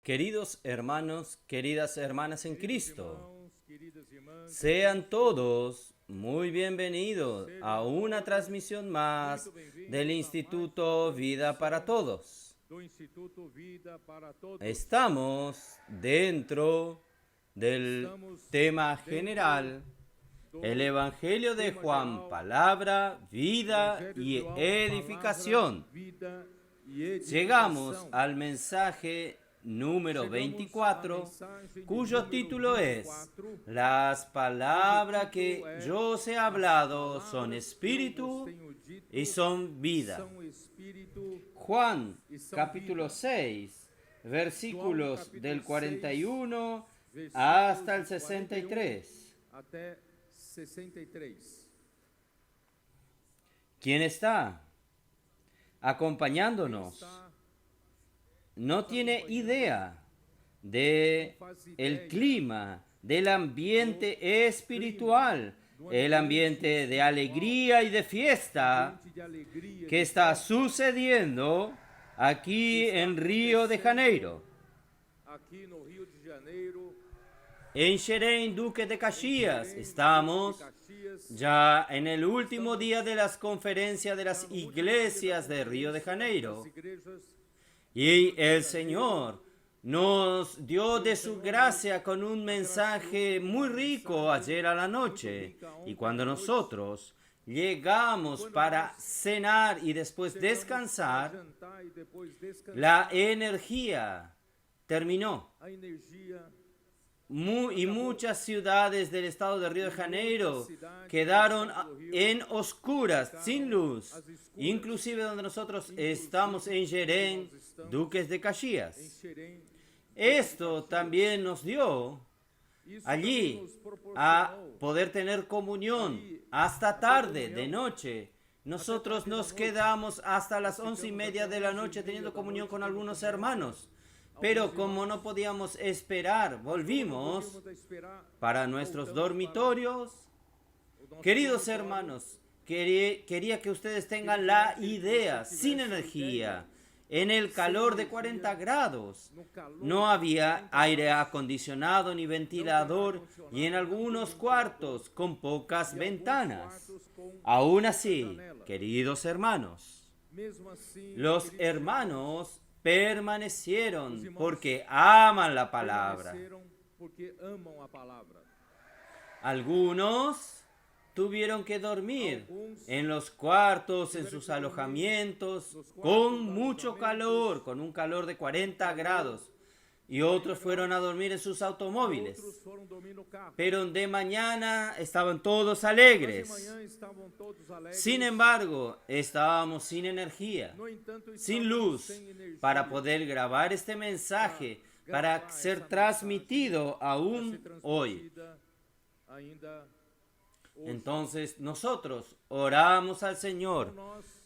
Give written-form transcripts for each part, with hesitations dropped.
Queridos hermanos, queridas hermanas en Cristo, sean todos muy bienvenidos a una transmisión más del Instituto Vida para Todos. Estamos dentro del tema general, el Evangelio de Juan, palabra, vida y edificación. Llegamos al mensaje número 24, cuyo título es: Las palabras que yo os he hablado son espíritu y son vida. Juan capítulo 6, versículos del 41 hasta el 63. ¿Quién está acompañándonos? No tiene idea de el clima, del ambiente espiritual, el ambiente de alegría y de fiesta que está sucediendo aquí en Río de Janeiro, en Xerém, Duque de Caxias. Estamos ya en el último día de las conferencias de las iglesias de Río de Janeiro. Y el Señor nos dio de su gracia con un mensaje muy rico ayer a la noche. Y cuando nosotros llegamos para cenar y después descansar, la energía terminó. Y muchas ciudades del estado de Río de Janeiro quedaron en oscuras, sin luz, inclusive donde nosotros estamos en Xerém, Duques de Caxias. Esto también nos dio allí a poder tener comunión hasta tarde, de noche. Nosotros nos quedamos hasta las 11:30 de la noche teniendo comunión con algunos hermanos. Pero como no podíamos esperar, volvimos para nuestros dormitorios. Queridos hermanos, quería que ustedes tengan la idea, sin energía, en el calor de 40 grados. No había aire acondicionado ni ventilador y en algunos cuartos con pocas ventanas. Aún así, queridos hermanos, los hermanos permanecieron porque aman la palabra. Algunos tuvieron que dormir en los cuartos, en sus alojamientos, con mucho calor, con un calor de 40 grados. Y otros fueron a dormir en sus automóviles. Pero de mañana estaban todos alegres. Sin embargo, estábamos sin energía, sin luz, para poder grabar este mensaje, para ser transmitido aún hoy. Entonces nosotros oramos al Señor,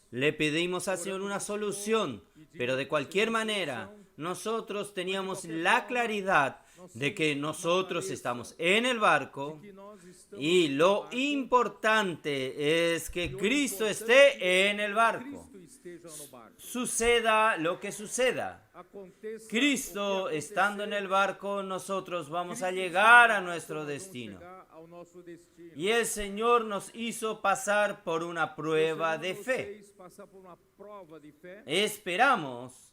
le pedimos al Señor una solución, pero de cualquier manera nosotros teníamos la claridad de que nosotros estamos en el barco y lo importante es que Cristo esté en el barco. Suceda lo que suceda, Cristo estando en el barco, nosotros vamos a llegar a nuestro destino. Y el Señor nos hizo pasar por una prueba de fe. Esperamos.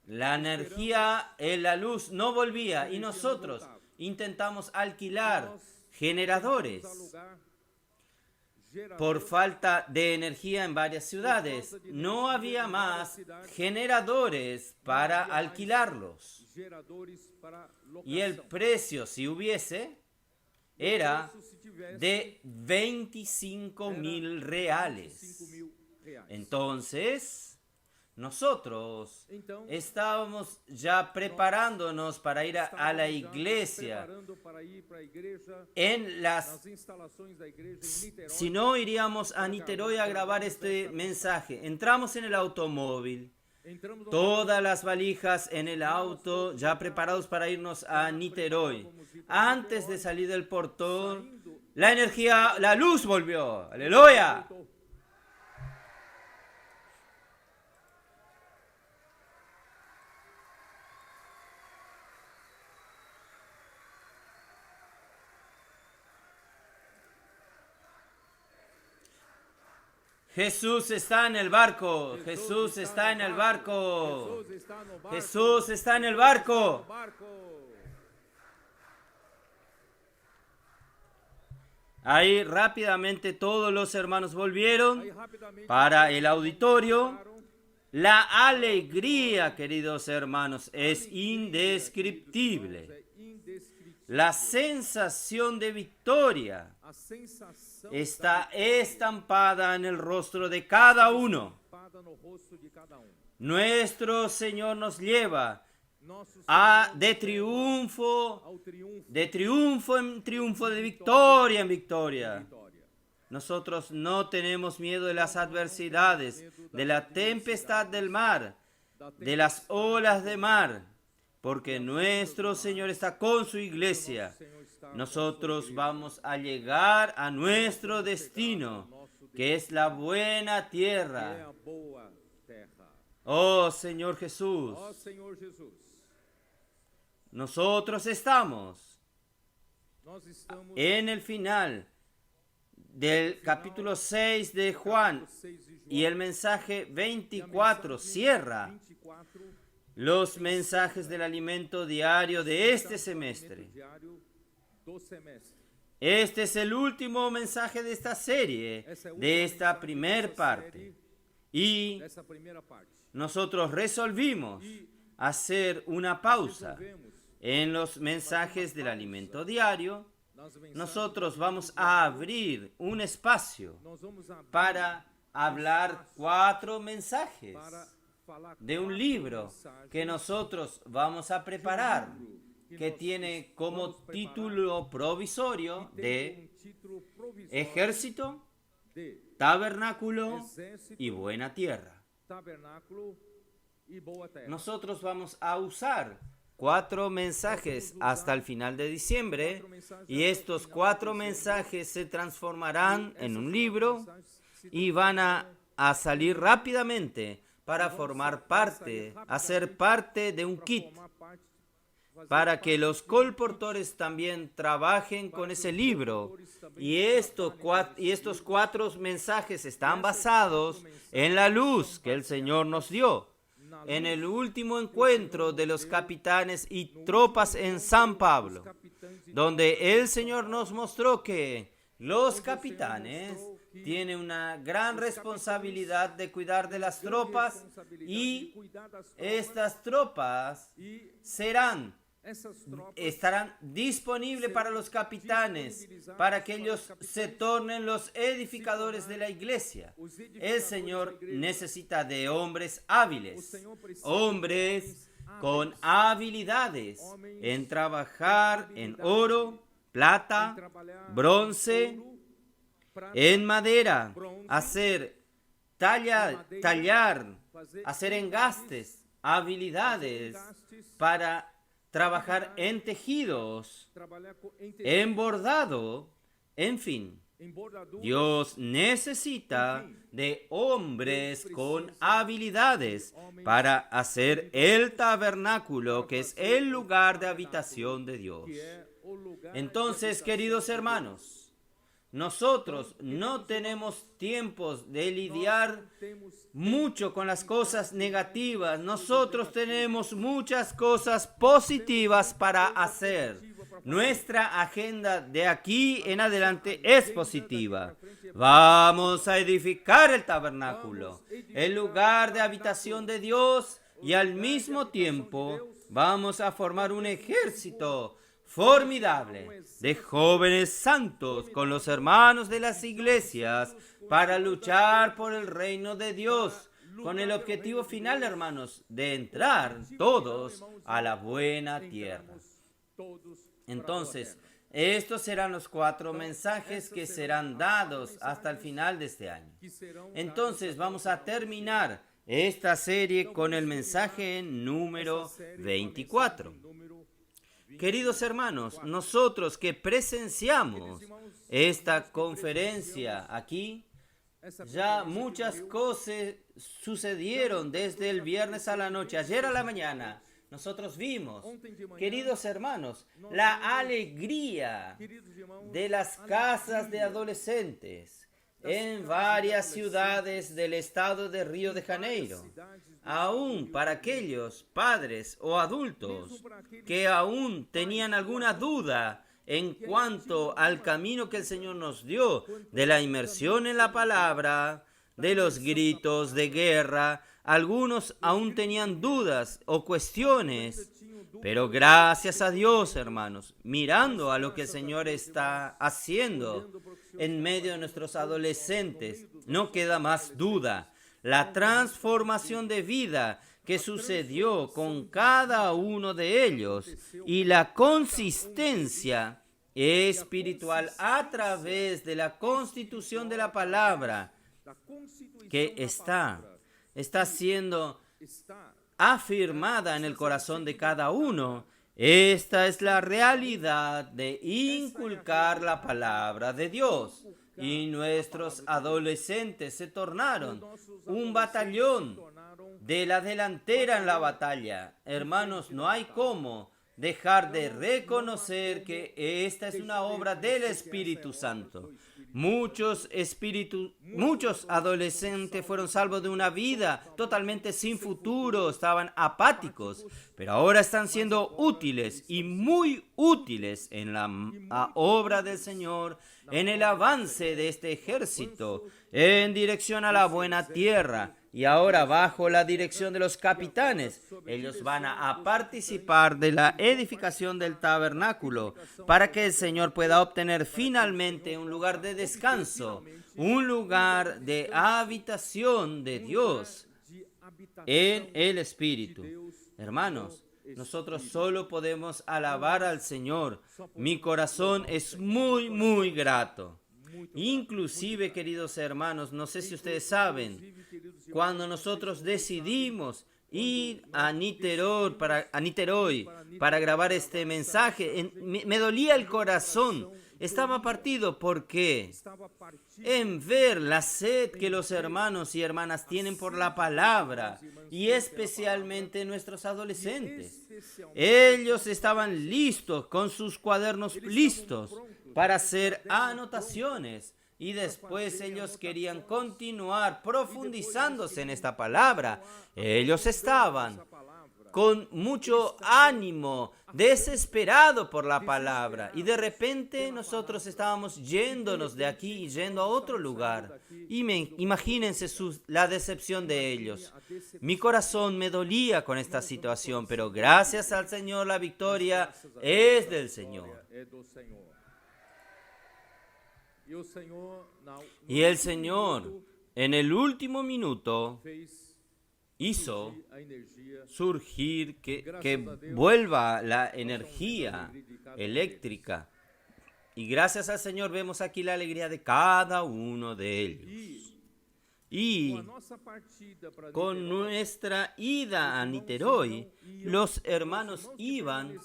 La energía, la luz no volvía y nosotros intentamos alquilar generadores por falta de energía en varias ciudades. No había más generadores para alquilarlos. Y el precio, si hubiese, era de 25.000 reales. Entonces, nosotros estábamos ya preparándonos para ir a la iglesia. Si no, iríamos a Niterói a grabar este mensaje. Entramos en el automóvil, todas las valijas en el auto, ya preparados para irnos a Niterói. Antes de salir del portón, la energía, la luz volvió. ¡Aleluya! Jesús está en el barco. Jesús está en el barco. Jesús está en el barco. Ahí rápidamente todos los hermanos volvieron para el auditorio. La alegría, queridos hermanos, es indescriptible. La sensación de victoria está estampada en el rostro de cada uno. Nuestro Señor nos lleva de triunfo en triunfo, de victoria en victoria. Nosotros no tenemos miedo de las adversidades, de la tempestad del mar, de las olas de mar, porque nuestro Señor está con su iglesia. Nosotros vamos a llegar a nuestro destino, que es la buena tierra. Oh Señor Jesús, nosotros estamos en el final del capítulo 6 de Juan, y el mensaje 24 cierra los mensajes del alimento diario de este semestre. Este es el último mensaje de esta serie, de esta primer parte. Y nosotros resolvimos hacer una pausa en los mensajes del alimento diario. Nosotros vamos a abrir un espacio para hablar 4 mensajes de un libro que nosotros vamos a preparar, que tiene como título provisorio de Ejército, Tabernáculo y Buena Tierra. Nosotros vamos a usar 4 mensajes hasta el final de diciembre, y estos 4 mensajes se transformarán en un libro y van a salir rápidamente para formar parte, hacer parte de un kit, para que los colportores también trabajen con ese libro. Y estos 4 mensajes están basados en la luz que el Señor nos dio en el último encuentro de los capitanes y tropas en San Pablo, donde el Señor nos mostró que los capitanes tienen una gran responsabilidad de cuidar de las tropas, y estas tropas estarán disponibles para los capitanes, para que ellos se tornen los edificadores de la iglesia. El Señor necesita de hombres hábiles, hombres con habilidades en trabajar en oro, plata, bronce, en madera, tallar, hacer engastes, habilidades para trabajar en tejidos, en bordado, en fin. Dios necesita de hombres con habilidades para hacer el tabernáculo, que es el lugar de habitación de Dios. Entonces, queridos hermanos, nosotros no tenemos tiempos de lidiar mucho con las cosas negativas. Nosotros tenemos muchas cosas positivas para hacer. Nuestra agenda de aquí en adelante es positiva. Vamos a edificar el tabernáculo, el lugar de habitación de Dios, y al mismo tiempo vamos a formar un ejército formidable de jóvenes santos con los hermanos de las iglesias para luchar por el reino de Dios, con el objetivo final, hermanos, de entrar todos a la buena tierra. Entonces, estos serán los 4 mensajes que serán dados hasta el final de este año. Entonces, vamos a terminar esta serie con el mensaje número 24. Queridos hermanos, nosotros que presenciamos esta conferencia aquí, ya muchas cosas sucedieron desde el viernes a la noche. Ayer a la mañana nosotros vimos, queridos hermanos, la alegría de las casas de adolescentes en varias ciudades del estado de Río de Janeiro, aún para aquellos padres o adultos que aún tenían alguna duda en cuanto al camino que el Señor nos dio, de la inmersión en la palabra, de los gritos de guerra. Algunos aún tenían dudas o cuestiones, pero gracias a Dios, hermanos, mirando a lo que el Señor está haciendo en medio de nuestros adolescentes, no queda más duda. La transformación de vida que sucedió con cada uno de ellos y la consistencia espiritual a través de la constitución de la palabra que está siendo afirmada en el corazón de cada uno. Esta es la realidad de inculcar la palabra de Dios. Y nuestros adolescentes se tornaron un batallón de la delantera en la batalla. Hermanos, no hay cómo dejar de reconocer que esta es una obra del Espíritu Santo. Muchos adolescentes fueron salvos de una vida totalmente sin futuro, estaban apáticos, pero ahora están siendo útiles y muy útiles en la obra del Señor, en el avance de este ejército, en dirección a la buena tierra. Y ahora, bajo la dirección de los capitanes, ellos van a participar de la edificación del tabernáculo para que el Señor pueda obtener finalmente un lugar de descanso, un lugar de habitación de Dios en el Espíritu. Hermanos, nosotros solo podemos alabar al Señor. Mi corazón es muy, muy grato. Inclusive, queridos hermanos, no sé si ustedes saben, cuando nosotros decidimos ir a Niterói para grabar este mensaje, me dolía el corazón, estaba partido. ¿Por qué? En ver la sed que los hermanos y hermanas tienen por la palabra, y especialmente nuestros adolescentes. Ellos estaban listos, con sus cuadernos listos para hacer anotaciones, y después ellos querían continuar profundizándose en esta palabra. Ellos estaban con mucho ánimo, desesperado por la palabra, y de repente nosotros estábamos yéndonos de aquí y yendo a otro lugar. Imagínense la decepción de ellos. Mi corazón me dolía con esta situación, pero gracias al Señor la victoria es del Señor. Y el Señor, en el último minuto, hizo surgir que vuelva la energía eléctrica. Y gracias al Señor vemos aquí la alegría de cada uno de ellos. Y con nuestra ida a Niterói, los hermanos iban,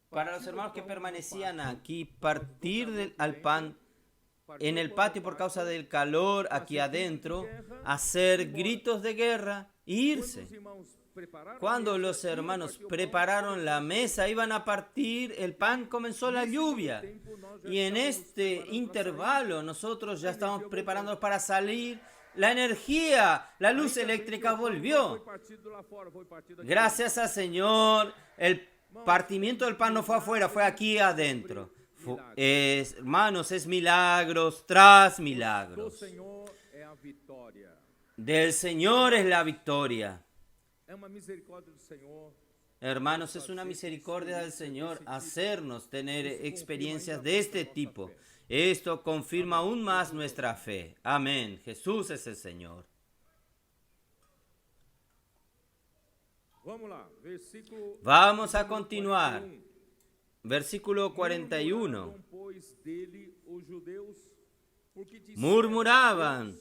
para los hermanos que permanecían aquí, partir al pan en el patio por causa del calor aquí adentro, hacer gritos de guerra e irse. Cuando los hermanos prepararon la mesa, iban a partir el pan, comenzó la lluvia. Y en este intervalo nosotros ya estamos preparándonos para salir. La energía, la luz eléctrica volvió. Gracias al Señor, el partimiento del pan no fue afuera, fue aquí adentro. Hermanos, es milagros tras milagros. Del Señor es la victoria. Hermanos, es una misericordia del Señor hacernos tener experiencias de este tipo. Esto confirma aún más nuestra fe. Amén. Jesús es el Señor. Vamos a continuar. Versículo 41. Murmuraban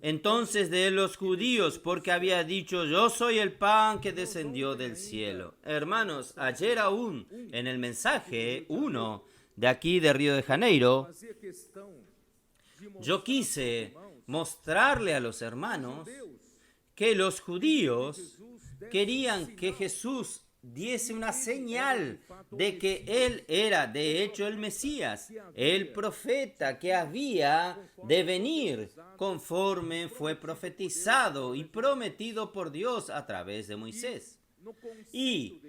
entonces de él los judíos, porque había dicho: yo soy el pan que descendió del cielo. Hermanos, ayer aún en el mensaje 1 de aquí de Río de Janeiro, yo quise mostrarle a los hermanos que los judíos querían que Jesús diese una señal de que Él era de hecho el Mesías, el profeta que había de venir, conforme fue profetizado y prometido por Dios a través de Moisés. Y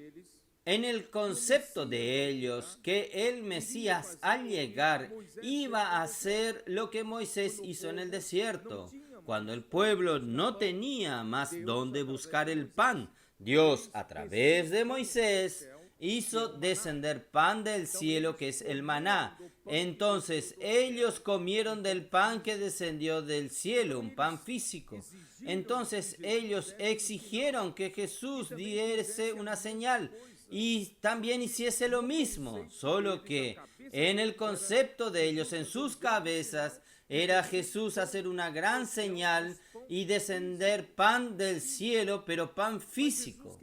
en el concepto de ellos, que el Mesías al llegar iba a hacer lo que Moisés hizo en el desierto, cuando el pueblo no tenía más dónde buscar el pan. Dios, a través de Moisés, hizo descender pan del cielo, que es el maná. Entonces ellos comieron del pan que descendió del cielo, un pan físico. Entonces ellos exigieron que Jesús diese una señal y también hiciese lo mismo, solo que en el concepto de ellos, en sus cabezas, era Jesús hacer una gran señal y descender pan del cielo, pero pan físico.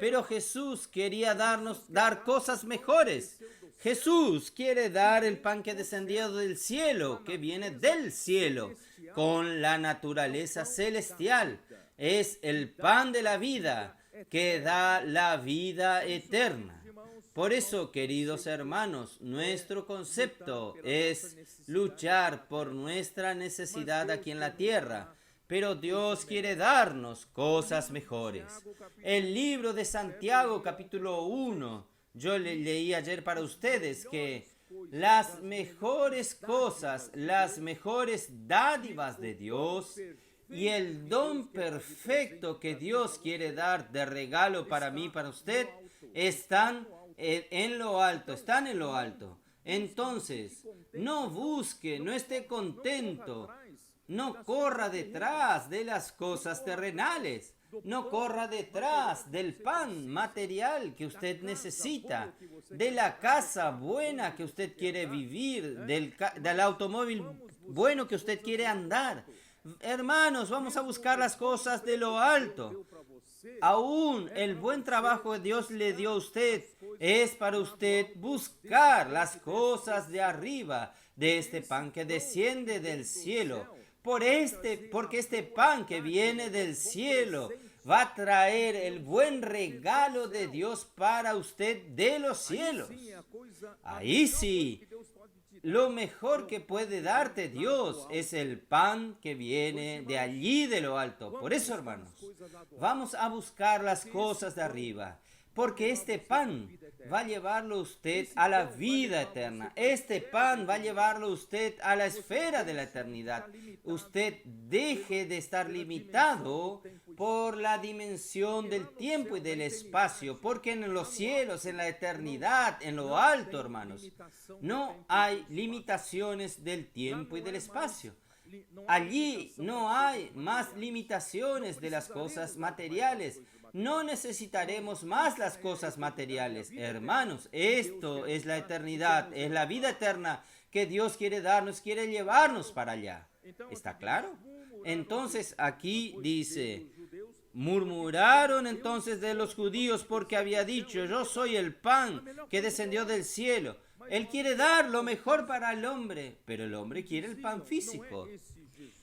Pero Jesús quería dar cosas mejores. Jesús quiere dar el pan que descendió del cielo, que viene del cielo, con la naturaleza celestial. Es el pan de la vida, que da la vida eterna. Por eso, queridos hermanos, nuestro concepto es luchar por nuestra necesidad aquí en la tierra, pero Dios quiere darnos cosas mejores. El libro de Santiago, capítulo 1, yo leí ayer para ustedes que las mejores cosas, las mejores dádivas de Dios y el don perfecto que Dios quiere dar de regalo para mí, para usted, están en lo alto, están en lo alto. Entonces, no busque, no esté contento, no corra detrás de las cosas terrenales, no corra detrás del pan material que usted necesita, de la casa buena que usted quiere vivir, del automóvil bueno que usted quiere andar. Hermanos, vamos a buscar las cosas de lo alto. Aún el buen trabajo que Dios le dio a usted es para usted buscar las cosas de arriba, de este pan que desciende del cielo. Porque este pan que viene del cielo va a traer el buen regalo de Dios para usted de los cielos. Ahí sí, lo mejor que puede darte Dios es el pan que viene de allí de lo alto. Por eso, hermanos, vamos a buscar las cosas de arriba, porque este pan va a llevarlo usted a la vida eterna. Este pan va a llevarlo usted a la esfera de la eternidad. Usted deje de estar limitado por la dimensión del tiempo y del espacio, porque en los cielos, en la eternidad, en lo alto, hermanos, no hay limitaciones del tiempo y del espacio. Allí no hay más limitaciones de las cosas materiales. No necesitaremos más las cosas materiales. Hermanos, esto es la eternidad, es la vida eterna que Dios quiere darnos, quiere llevarnos para allá. ¿Está claro? Entonces aquí dice, murmuraron entonces de los judíos porque había dicho, yo soy el pan que descendió del cielo. Él quiere dar lo mejor para el hombre, pero el hombre quiere el pan físico.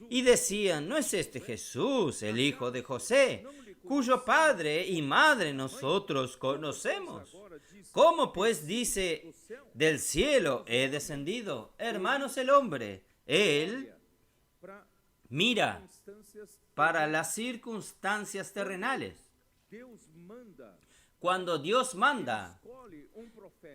Y decían, ¿no es este Jesús, el hijo de José, cuyo padre y madre nosotros conocemos? ¿Cómo pues dice, del cielo he descendido? Hermanos, el hombre, él mira para las circunstancias terrenales. Cuando Dios manda,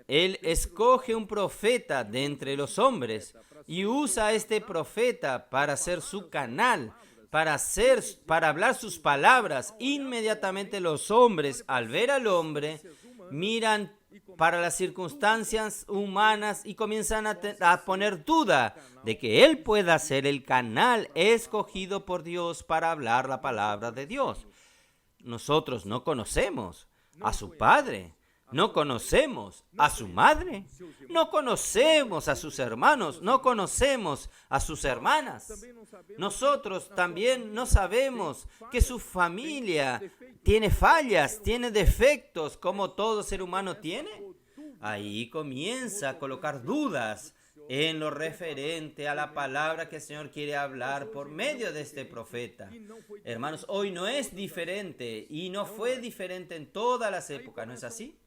Él escoge un profeta de entre los hombres y usa a este profeta para ser su canal, para hablar sus palabras. Inmediatamente los hombres, al ver al hombre, miran para las circunstancias humanas y comienzan a poner duda de que Él pueda ser el canal escogido por Dios para hablar la palabra de Dios. Nosotros no conocemos a su padre, no conocemos a su madre, no conocemos a sus hermanos, no conocemos a sus hermanas. Nosotros también no sabemos que su familia tiene fallas, tiene defectos, como todo ser humano tiene. Ahí comienza a colocar dudas en lo referente a la palabra que el Señor quiere hablar por medio de este profeta. Hermanos, hoy no es diferente y no fue diferente en todas las épocas, ¿no es así?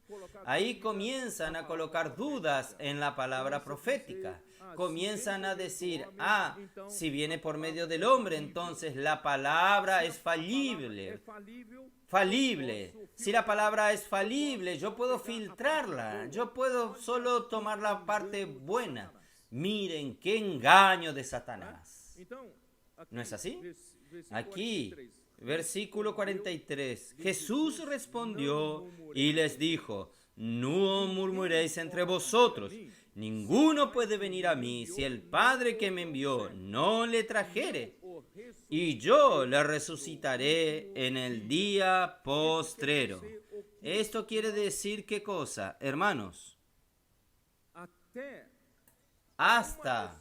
Ahí comienzan a colocar dudas en la palabra profética. Comienzan a decir, si viene por medio del hombre, entonces la palabra es falible. Si la palabra es falible, yo puedo filtrarla, yo puedo solo tomar la parte buena. Miren qué engaño de Satanás. ¿No es así? Aquí, versículo 43. Jesús respondió y les dijo, no murmuréis entre vosotros. Ninguno puede venir a mí si el Padre que me envió no le trajere, y yo le resucitaré en el día postrero. Esto quiere decir ¿qué cosa, hermanos? Hasta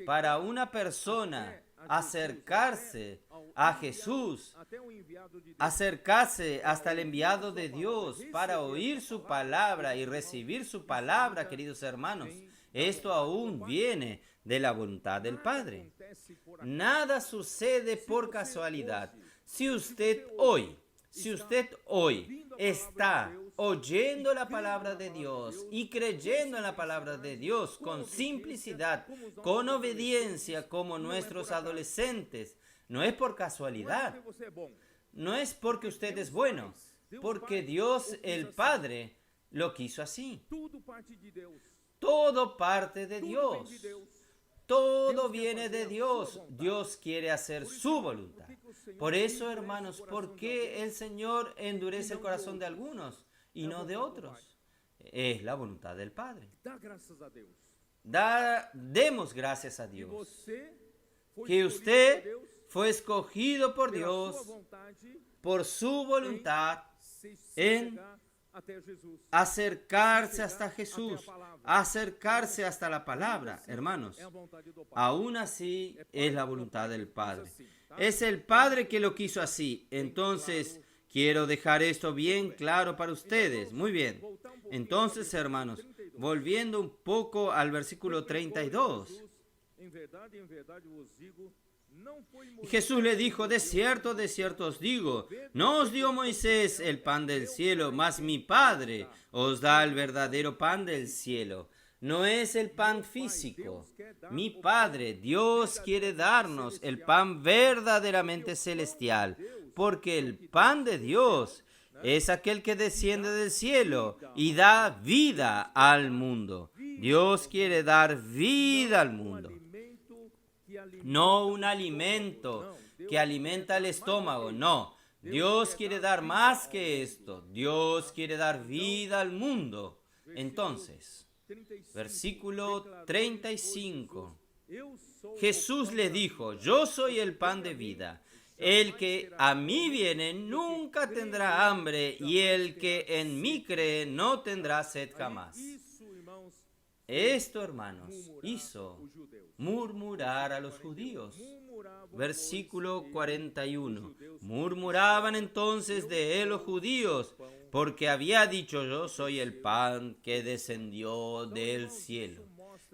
para una persona acercarse a Jesús, acercarse hasta el enviado de Dios para oír su palabra y recibir su palabra, queridos hermanos, esto aún viene de la voluntad del Padre. Nada sucede por casualidad. Si usted hoy está oyendo la palabra de Dios y creyendo en la palabra de Dios con simplicidad, con obediencia, como nuestros adolescentes, no es por casualidad, no es porque usted es bueno, porque Dios el Padre lo quiso así. Todo parte de Dios. Todo viene de Dios. Dios quiere hacer su voluntad. Por eso, hermanos, ¿por qué el Señor endurece el corazón de algunos y no de otros? Es la voluntad del Padre. Demos gracias a Dios. Que usted fue escogido por Dios, por su voluntad, en acercarse hasta Jesús, acercarse hasta la palabra, hermanos. Aún así es la voluntad del Padre. Es el Padre que lo quiso así. Entonces, quiero dejar esto bien claro para ustedes. Muy bien. Entonces, hermanos, volviendo un poco al versículo 32. Jesús le dijo, de cierto os digo, no os dio Moisés el pan del cielo, mas mi Padre os da el verdadero pan del cielo. No es el pan físico. Mi Padre, Dios, quiere darnos el pan verdaderamente celestial, porque el pan de Dios es aquel que desciende del cielo y da vida al mundo. Dios quiere dar vida al mundo. No un alimento que alimenta el estómago, no. Dios quiere dar más que esto. Dios quiere dar vida al mundo. Entonces, versículo 35. Jesús le dijo, yo soy el pan de vida. El que a mí viene nunca tendrá hambre, y el que en mí cree no tendrá sed jamás. Esto, hermanos, hizo murmurar a los judíos. Versículo 41. Murmuraban entonces de él los judíos, porque había dicho, yo soy el pan que descendió del cielo.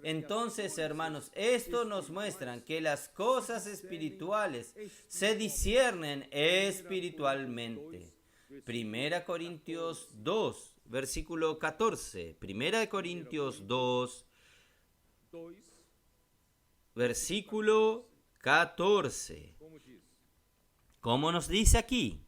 Entonces, hermanos, esto nos muestra que las cosas espirituales se disciernen espiritualmente. Primera Corintios 2, versículo 14. Primera Corintios 2, versículo 14. ¿Cómo nos dice aquí?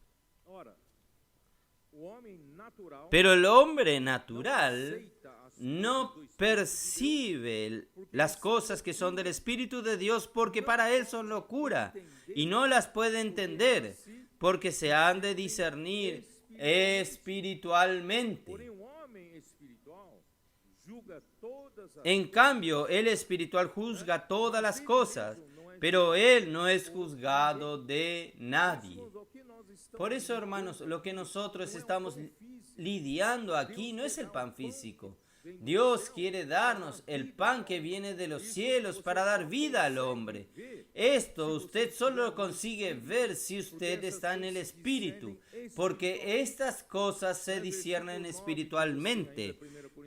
Pero el hombre natural no percibe las cosas que son del Espíritu de Dios, porque para él son locura, y no las puede entender, porque se han de discernir espiritualmente. En cambio, el espiritual juzga todas las cosas, pero él no es juzgado de nadie. Por eso, hermanos, lo que nosotros estamos lidiando aquí no es el pan físico. Dios quiere darnos el pan que viene de los cielos para dar vida al hombre. Esto usted solo lo consigue ver si usted está en el Espíritu, porque estas cosas se disciernen espiritualmente.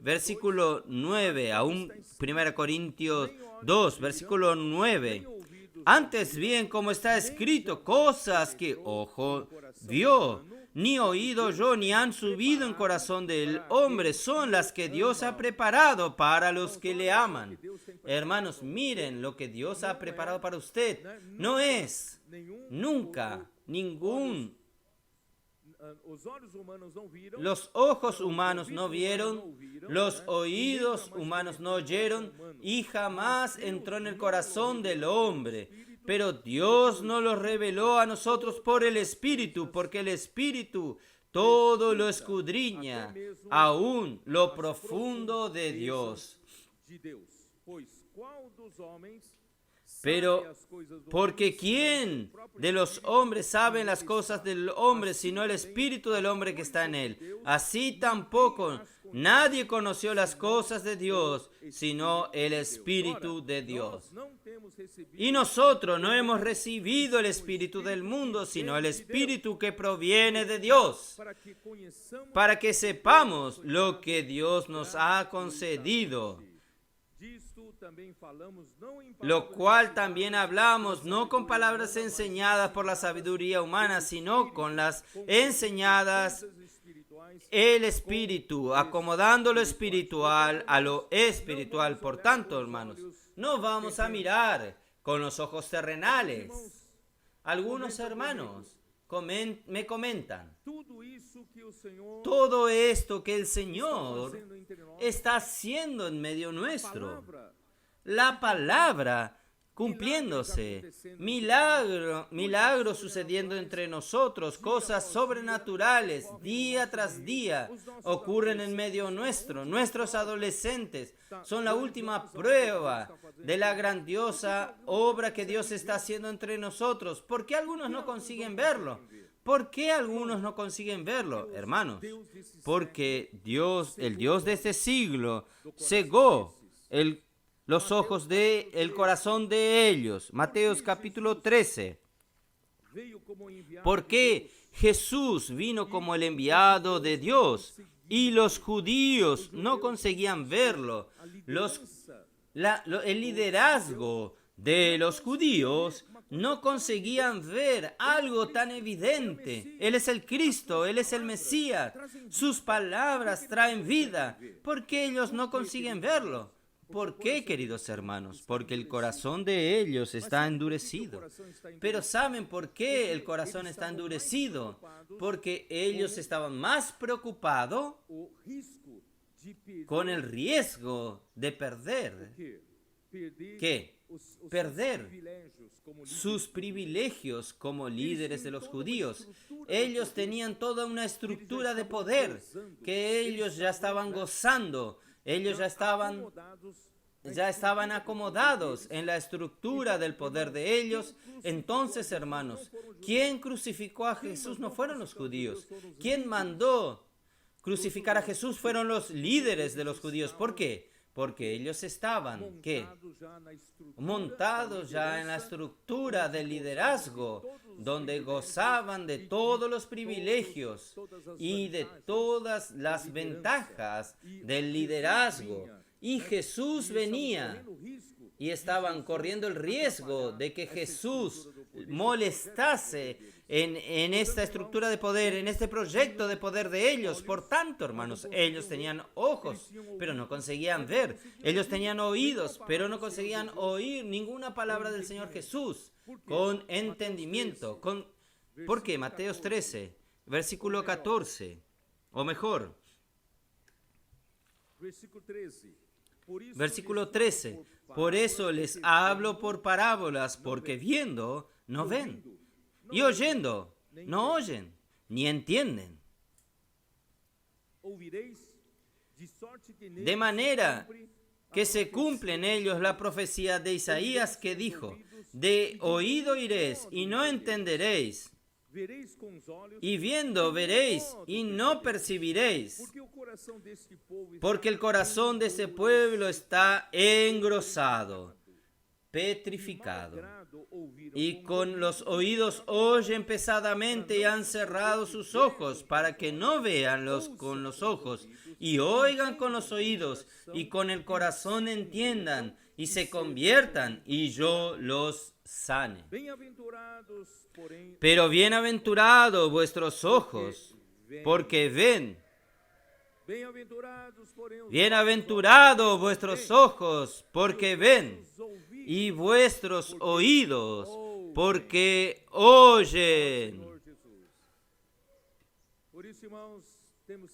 Versículo 9, aún 1 Corintios 2, versículo 9. Antes bien, como está escrito, cosas que ojo vio, ni oído yo, ni han subido en corazón del hombre, son las que Dios ha preparado para los que le aman. Hermanos, miren lo que Dios ha preparado para usted. No es nunca ningún. Los ojos humanos no vieron, los oídos humanos no oyeron, y jamás entró en el corazón del hombre. Pero Dios nos lo reveló a nosotros por el Espíritu, porque el Espíritu todo lo escudriña, aún lo profundo de Dios. Pero, porque ¿quién de los hombres sabe las cosas del hombre, sino el espíritu del hombre que está en él? Así tampoco nadie conoció las cosas de Dios, sino el Espíritu de Dios. Y nosotros no hemos recibido el espíritu del mundo, sino el espíritu que proviene de Dios, para que sepamos lo que Dios nos ha concedido. Lo cual también hablamos, no con palabras enseñadas por la sabiduría humana, sino con las enseñadas el Espíritu, acomodando lo espiritual a lo espiritual. Por tanto, hermanos, no vamos a mirar con los ojos terrenales. Algunos hermanos me comentan, todo esto que el Señor está haciendo en medio nuestro, la palabra cumpliéndose, milagros sucediendo entre nosotros, cosas sobrenaturales día tras día ocurren en medio nuestro. Nuestros adolescentes son la última prueba de la grandiosa obra que Dios está haciendo entre nosotros. ¿Por qué algunos no consiguen verlo? ¿Por qué algunos no consiguen verlo, hermanos? Porque Dios, el Dios de este siglo, cegó los ojos del corazón de ellos. Mateos capítulo 13. Porque Jesús vino como el enviado de Dios y los judíos no conseguían verlo. El liderazgo de los judíos no conseguían ver algo tan evidente. Él es el Cristo, Él es el Mesías. Sus palabras traen vida. ¿Por qué ellos no consiguen verlo? ¿Por qué, queridos hermanos? Porque el corazón de ellos está endurecido. Pero ¿saben por qué el corazón está endurecido? Porque ellos estaban más preocupados con el riesgo de perder. ¿Qué? Perder sus privilegios como líderes de los judíos. Ellos tenían toda una estructura de poder que ellos ya estaban gozando. Ellos ya estaban acomodados en la estructura del poder de ellos. Entonces, hermanos, ¿quién crucificó a Jesús? No fueron los judíos. ¿Quién mandó crucificar a Jesús? Fueron los líderes de los judíos. ¿Por qué? Porque ellos estaban, ¿qué? Montados ya en la estructura del liderazgo, donde gozaban de todos los privilegios y de todas las ventajas del liderazgo. Y Jesús venía y estaban corriendo el riesgo de que Jesús molestase en esta estructura de poder, en este proyecto de poder de ellos. Por tanto, hermanos, ellos tenían ojos, pero no conseguían ver. Ellos tenían oídos, pero no conseguían oír ninguna palabra del Señor Jesús con entendimiento. ¿Por qué? Mateos 13, versículo 14, o mejor, versículo 13. Por eso les hablo por parábolas, porque viendo no ven, y oyendo no oyen, ni entienden. De manera que se cumple en ellos la profecía de Isaías que dijo: de oído iréis y no entenderéis, y viendo veréis y no percibiréis, porque el corazón de ese pueblo está engrosado, petrificado, y con los oídos oyen pesadamente y han cerrado sus ojos para que no vean con los ojos y oigan con los oídos y con el corazón entiendan y se conviertan y yo los sane. Pero bienaventurados vuestros ojos, porque ven. Bienaventurados vuestros ojos, porque ven, y vuestros oídos, porque oyen.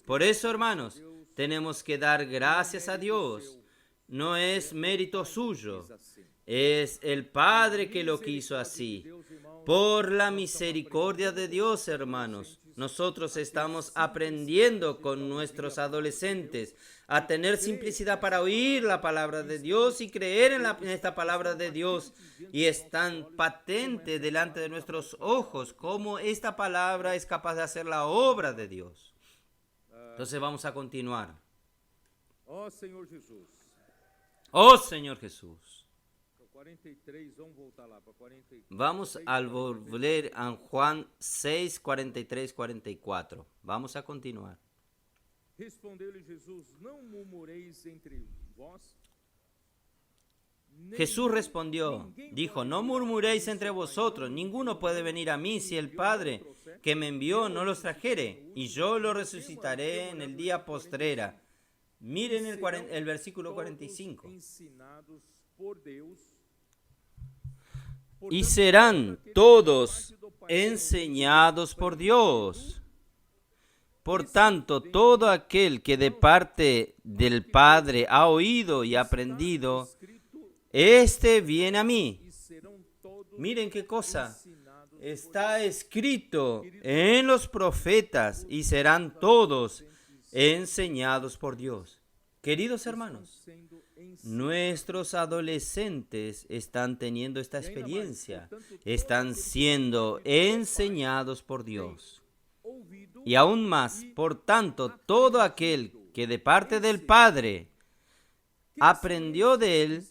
Por eso, hermanos, tenemos que dar gracias a Dios. No es mérito suyo, es el Padre que lo quiso así. Por la misericordia de Dios, hermanos, nosotros estamos aprendiendo con nuestros adolescentes a tener simplicidad para oír la palabra de Dios y creer en esta palabra de Dios. Y es tan patente delante de nuestros ojos cómo esta palabra es capaz de hacer la obra de Dios. Entonces vamos a continuar. Oh Señor Jesús. Vamos a volver a Juan 6, 43, 44. Vamos a continuar. Jesús respondió, dijo, no murmuréis entre vosotros, ninguno puede venir a mí si el Padre que me envió no los trajere, y yo lo resucitaré en el día postrera. Miren el versículo 45. Y serán todos enseñados por Dios. Por tanto, todo aquel que de parte del Padre ha oído y aprendido, este viene a mí. Miren qué cosa. Está escrito en los profetas y serán todos enseñados por Dios. Queridos hermanos, nuestros adolescentes están teniendo esta experiencia, están siendo enseñados por Dios. Y aún más, por tanto, todo aquel que de parte del Padre aprendió de Él,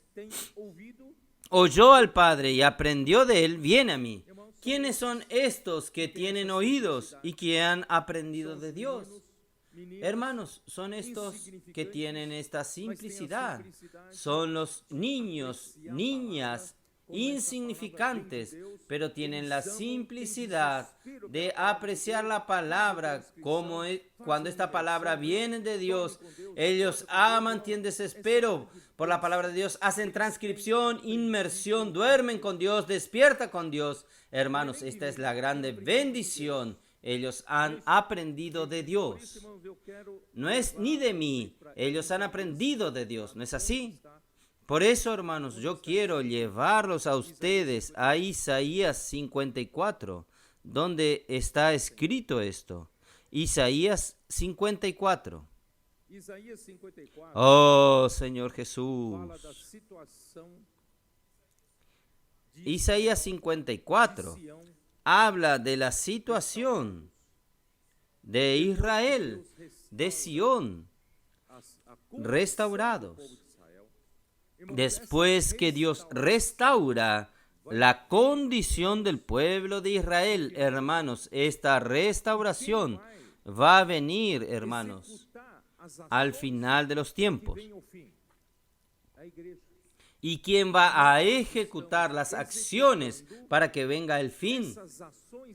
oyó al Padre y aprendió de Él, viene a mí. ¿Quiénes son estos que tienen oídos y que han aprendido de Dios? Hermanos, son estos que tienen esta simplicidad. Son los niños, niñas, insignificantes, pero tienen la simplicidad de apreciar la palabra como cuando esta palabra viene de Dios. Ellos aman, tienen desespero por la palabra de Dios, hacen transcripción, inmersión, duermen con Dios, despiertan con Dios. Hermanos, esta es la grande bendición. Ellos han aprendido de Dios. No es ni de mí. Ellos han aprendido de Dios. ¿No es así? Por eso, hermanos, yo quiero llevarlos a ustedes a Isaías 54, donde está escrito esto. Isaías 54. Oh, Señor Jesús. Isaías 54 habla de la situación de Israel, de Sión, restaurados. Después que Dios restaura la condición del pueblo de Israel, hermanos, esta restauración va a venir, hermanos, al final de los tiempos. ¿Y quién va a ejecutar las acciones para que venga el fin?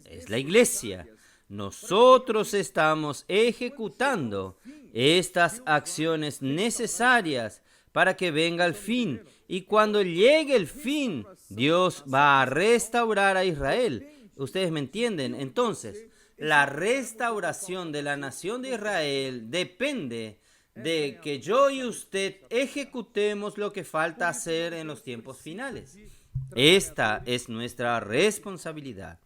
Es la iglesia. Nosotros estamos ejecutando estas acciones necesarias para que venga el fin. Y cuando llegue el fin, Dios va a restaurar a Israel. ¿Ustedes me entienden? Entonces, la restauración de la nación de Israel depende de que yo y usted ejecutemos lo que falta hacer en los tiempos finales. Esta es nuestra responsabilidad.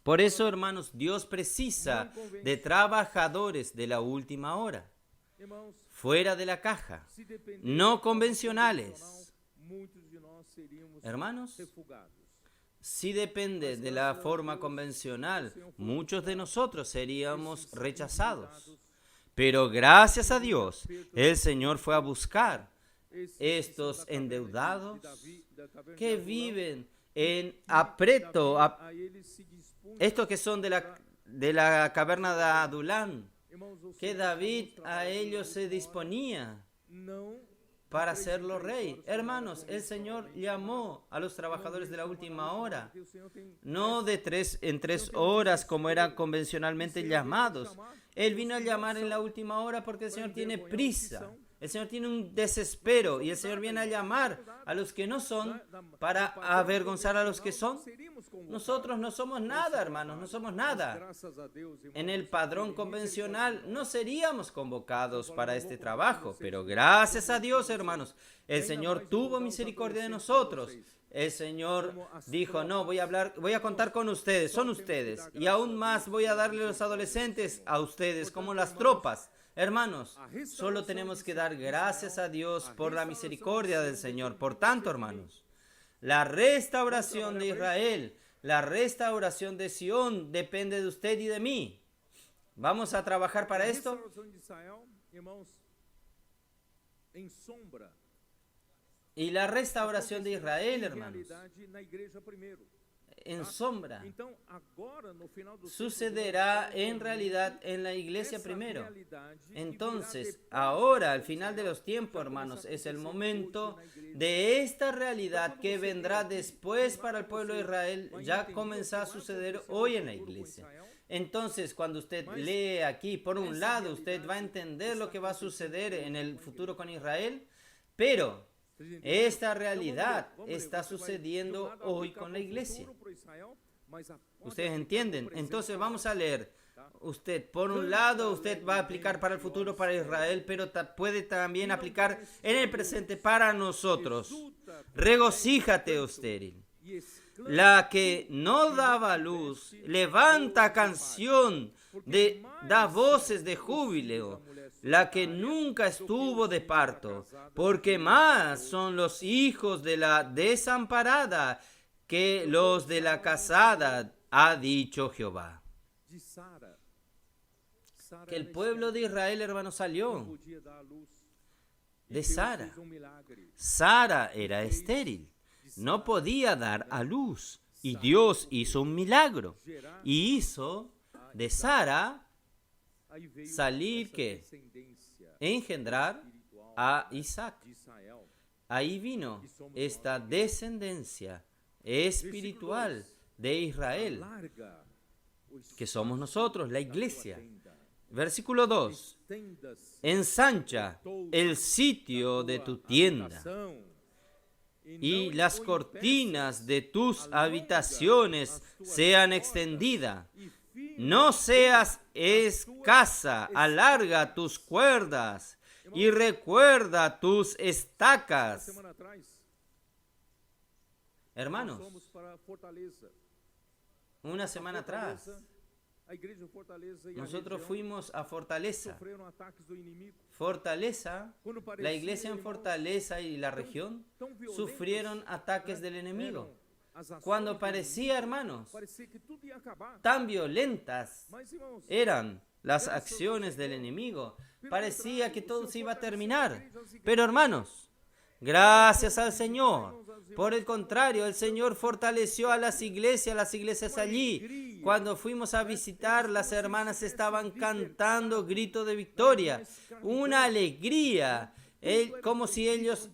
Por eso, hermanos, Dios precisa de trabajadores de la última hora, fuera de la caja, no convencionales. Hermanos, si depende de la forma convencional, muchos de nosotros seríamos rechazados. Pero gracias a Dios, el Señor fue a buscar estos endeudados que viven en apreto, estos que son de la caverna de Adulán, que David a ellos se disponía para hacerlo rey. Hermanos, el Señor llamó a los trabajadores de la última hora, no en 3 horas como eran convencionalmente llamados. Él vino a llamar en la última hora porque el Señor tiene prisa. El Señor tiene un desespero y el Señor viene a llamar a los que no son para avergonzar a los que son. Nosotros no somos nada, hermanos, no somos nada. En el padrón convencional no seríamos convocados para este trabajo, pero gracias a Dios, hermanos, el Señor tuvo misericordia de nosotros. El Señor dijo, no, voy a contar con ustedes, son ustedes, y aún más voy a darle a los adolescentes a ustedes como las tropas. Hermanos, solo tenemos que dar gracias a Dios por la misericordia del Señor. Por tanto, hermanos, la restauración de Israel, la restauración de Sión depende de usted y de mí. ¿Vamos a trabajar para esto? Y la restauración de Israel, hermanos, en sombra, sucederá en realidad en la iglesia primero. Entonces, ahora, al final de los tiempos, hermanos, es el momento de esta realidad que vendrá después para el pueblo de Israel, ya comenzó a suceder hoy en la iglesia. Entonces, cuando usted lee aquí, por un lado, usted va a entender lo que va a suceder en el futuro con Israel, pero esta realidad está sucediendo hoy con la iglesia. ¿Ustedes entienden? Entonces vamos a leer. Usted, por un lado, usted va a aplicar para el futuro para Israel, pero puede también aplicar en el presente para nosotros. Regocíjate, oh estéril. La que no daba luz, levanta canción, da voces de júbilo. La que nunca estuvo de parto, porque más son los hijos de la desamparada que los de la casada, ha dicho Jehová. Que el pueblo de Israel, hermano, salió de Sara. Sara era estéril, no podía dar a luz, y Dios hizo un milagro, y hizo de Sara salir, ¿qué? Engendrar a Isaac. Ahí vino esta descendencia espiritual de Israel, que somos nosotros, la iglesia. Versículo 2. Ensancha el sitio de tu tienda y las cortinas de tus habitaciones sean extendidas. No seas escasa, alarga tus cuerdas y recuerda tus estacas. Hermanos, una semana atrás, nosotros fuimos a Fortaleza. La iglesia en Fortaleza y la región sufrieron ataques del enemigo. Cuando parecía, hermanos, tan violentas eran las acciones del enemigo, parecía que todo se iba a terminar. Pero, hermanos, gracias al Señor. Por el contrario, el Señor fortaleció a las iglesias allí. Cuando fuimos a visitar, las hermanas estaban cantando grito de victoria, una alegría, como si ellos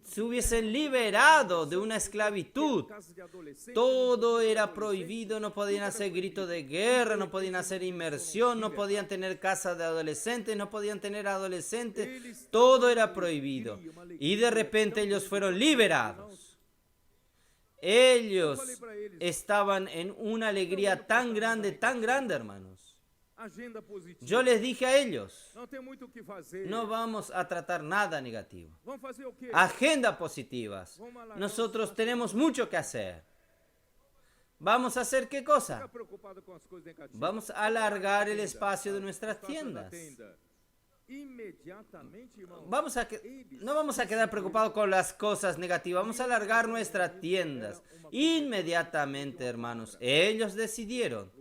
se hubiesen liberado de una esclavitud. Todo era prohibido, no podían hacer grito de guerra, no podían hacer inmersión, no podían tener casa de adolescentes, no podían tener adolescentes, todo era prohibido. Y de repente ellos fueron liberados. Ellos estaban en una alegría tan grande, hermanos. Yo les dije a ellos, no vamos a tratar nada negativo. Agenda positivas. Nosotros tenemos mucho que hacer. ¿Vamos a hacer qué cosa? Vamos a alargar el espacio de nuestras tiendas. No vamos a quedar preocupados con las cosas negativas. Vamos a alargar nuestras tiendas. Inmediatamente, hermanos, ellos decidieron,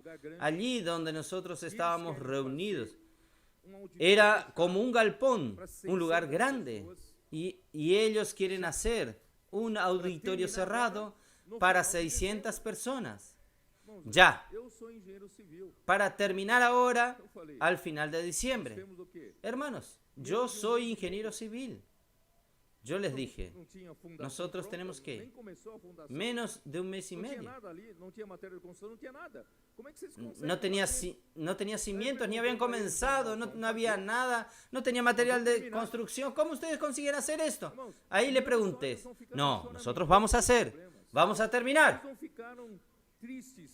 allí donde nosotros estábamos reunidos, Era como un galpón, un lugar grande. Y ellos quieren hacer un auditorio cerrado para 600 personas. Ya, para terminar ahora, al final de diciembre. Hermanos, yo soy ingeniero civil. Yo les dije, nosotros tenemos que menos de un mes y medio. No tenía cimientos, ni habían comenzado, no había nada, no tenía material de construcción. ¿Cómo ustedes consiguen hacer esto? Ahí le pregunté, no, nosotros vamos a hacer, vamos a terminar.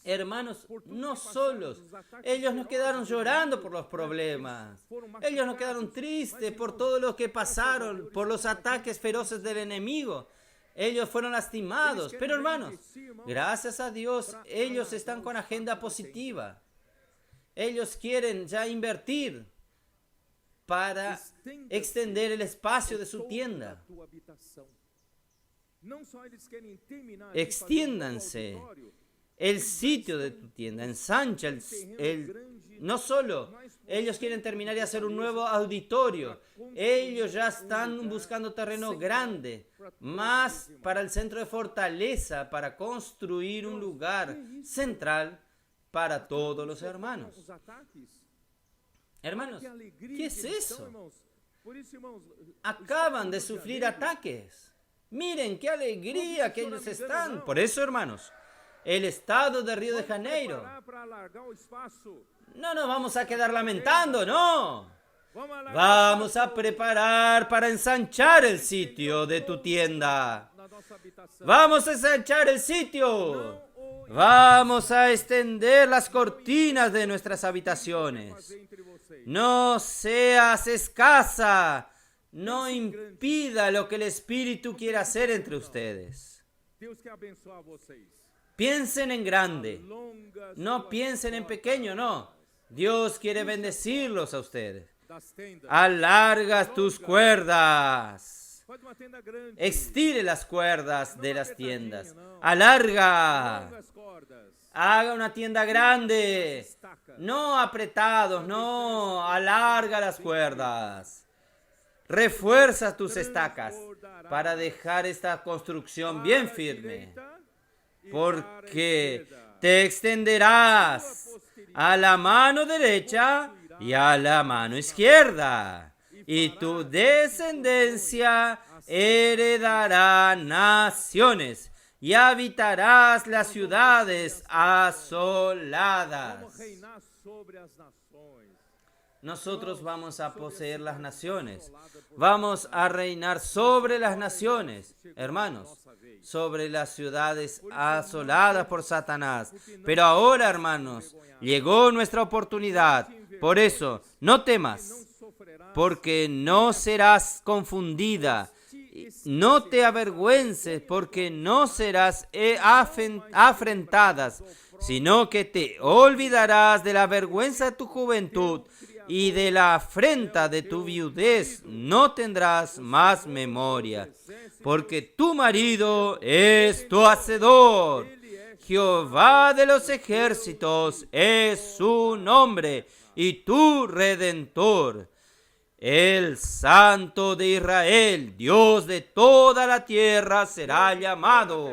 Hermanos, no solos. Ellos no quedaron llorando por los problemas. Ellos no quedaron tristes por todo lo que pasaron, por los ataques feroces del enemigo. Ellos fueron lastimados. Pero hermanos, gracias a Dios, ellos están con agenda positiva. Ellos quieren ya invertir para extender el espacio de su tienda. Extiéndanse el sitio de tu tienda, ensancha no solo ellos quieren terminar y hacer un nuevo auditorio, ellos ya están buscando terreno grande, más para el centro de fortaleza, para construir un lugar central para todos los hermanos. Hermanos, ¿qué es eso? Acaban de sufrir ataques. Miren qué alegría que ellos están. Por eso, hermanos, el estado de Río de Janeiro. No nos vamos a quedar lamentando, no. Vamos a preparar para ensanchar el sitio de tu tienda. Vamos a ensanchar el sitio. Vamos a extender las cortinas de nuestras habitaciones. No seas escasa. No impida lo que el Espíritu quiere hacer entre ustedes. Piensen en grande, no piensen en pequeño, no. Dios quiere bendecirlos a ustedes. Alarga tus cuerdas. Estire las cuerdas de las tiendas. Alarga. Haga una tienda grande. No apretados, no. Alarga las cuerdas. Refuerza tus estacas para dejar esta construcción bien firme. Porque te extenderás a la mano derecha y a la mano izquierda, y tu descendencia heredará naciones y habitarás las ciudades asoladas. Nosotros vamos a poseer las naciones. Vamos a reinar sobre las naciones, hermanos, sobre las ciudades asoladas por Satanás. Pero ahora, hermanos, llegó nuestra oportunidad. Por eso, no temas, porque no serás confundida. No te avergüences, porque no serás afrentadas, sino que te olvidarás de la vergüenza de tu juventud y de la afrenta de tu viudez. No tendrás más memoria, porque tu marido es tu hacedor. Jehová de los ejércitos es su nombre, y tu redentor. El Santo de Israel, Dios de toda la tierra, será llamado.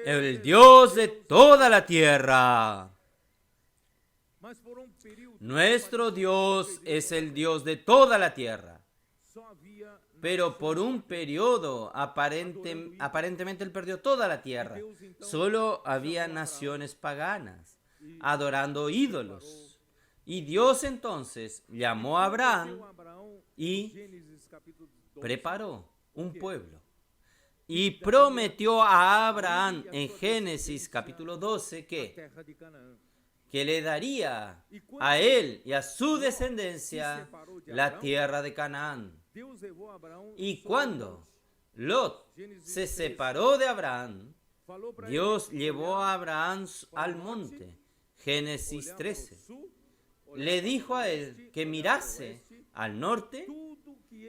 El Dios de toda la tierra. Nuestro Dios es el Dios de toda la tierra. Pero por un periodo, aparentemente Él perdió toda la tierra. Solo había naciones paganas, adorando ídolos. Y Dios entonces llamó a Abraham y preparó un pueblo. Y prometió a Abraham en Génesis capítulo 12 que le daría a él y a su descendencia la tierra de Canaán. Y cuando Lot se separó de Abraham, Dios llevó a Abraham al monte. Génesis 13. Le dijo a él que mirase al norte,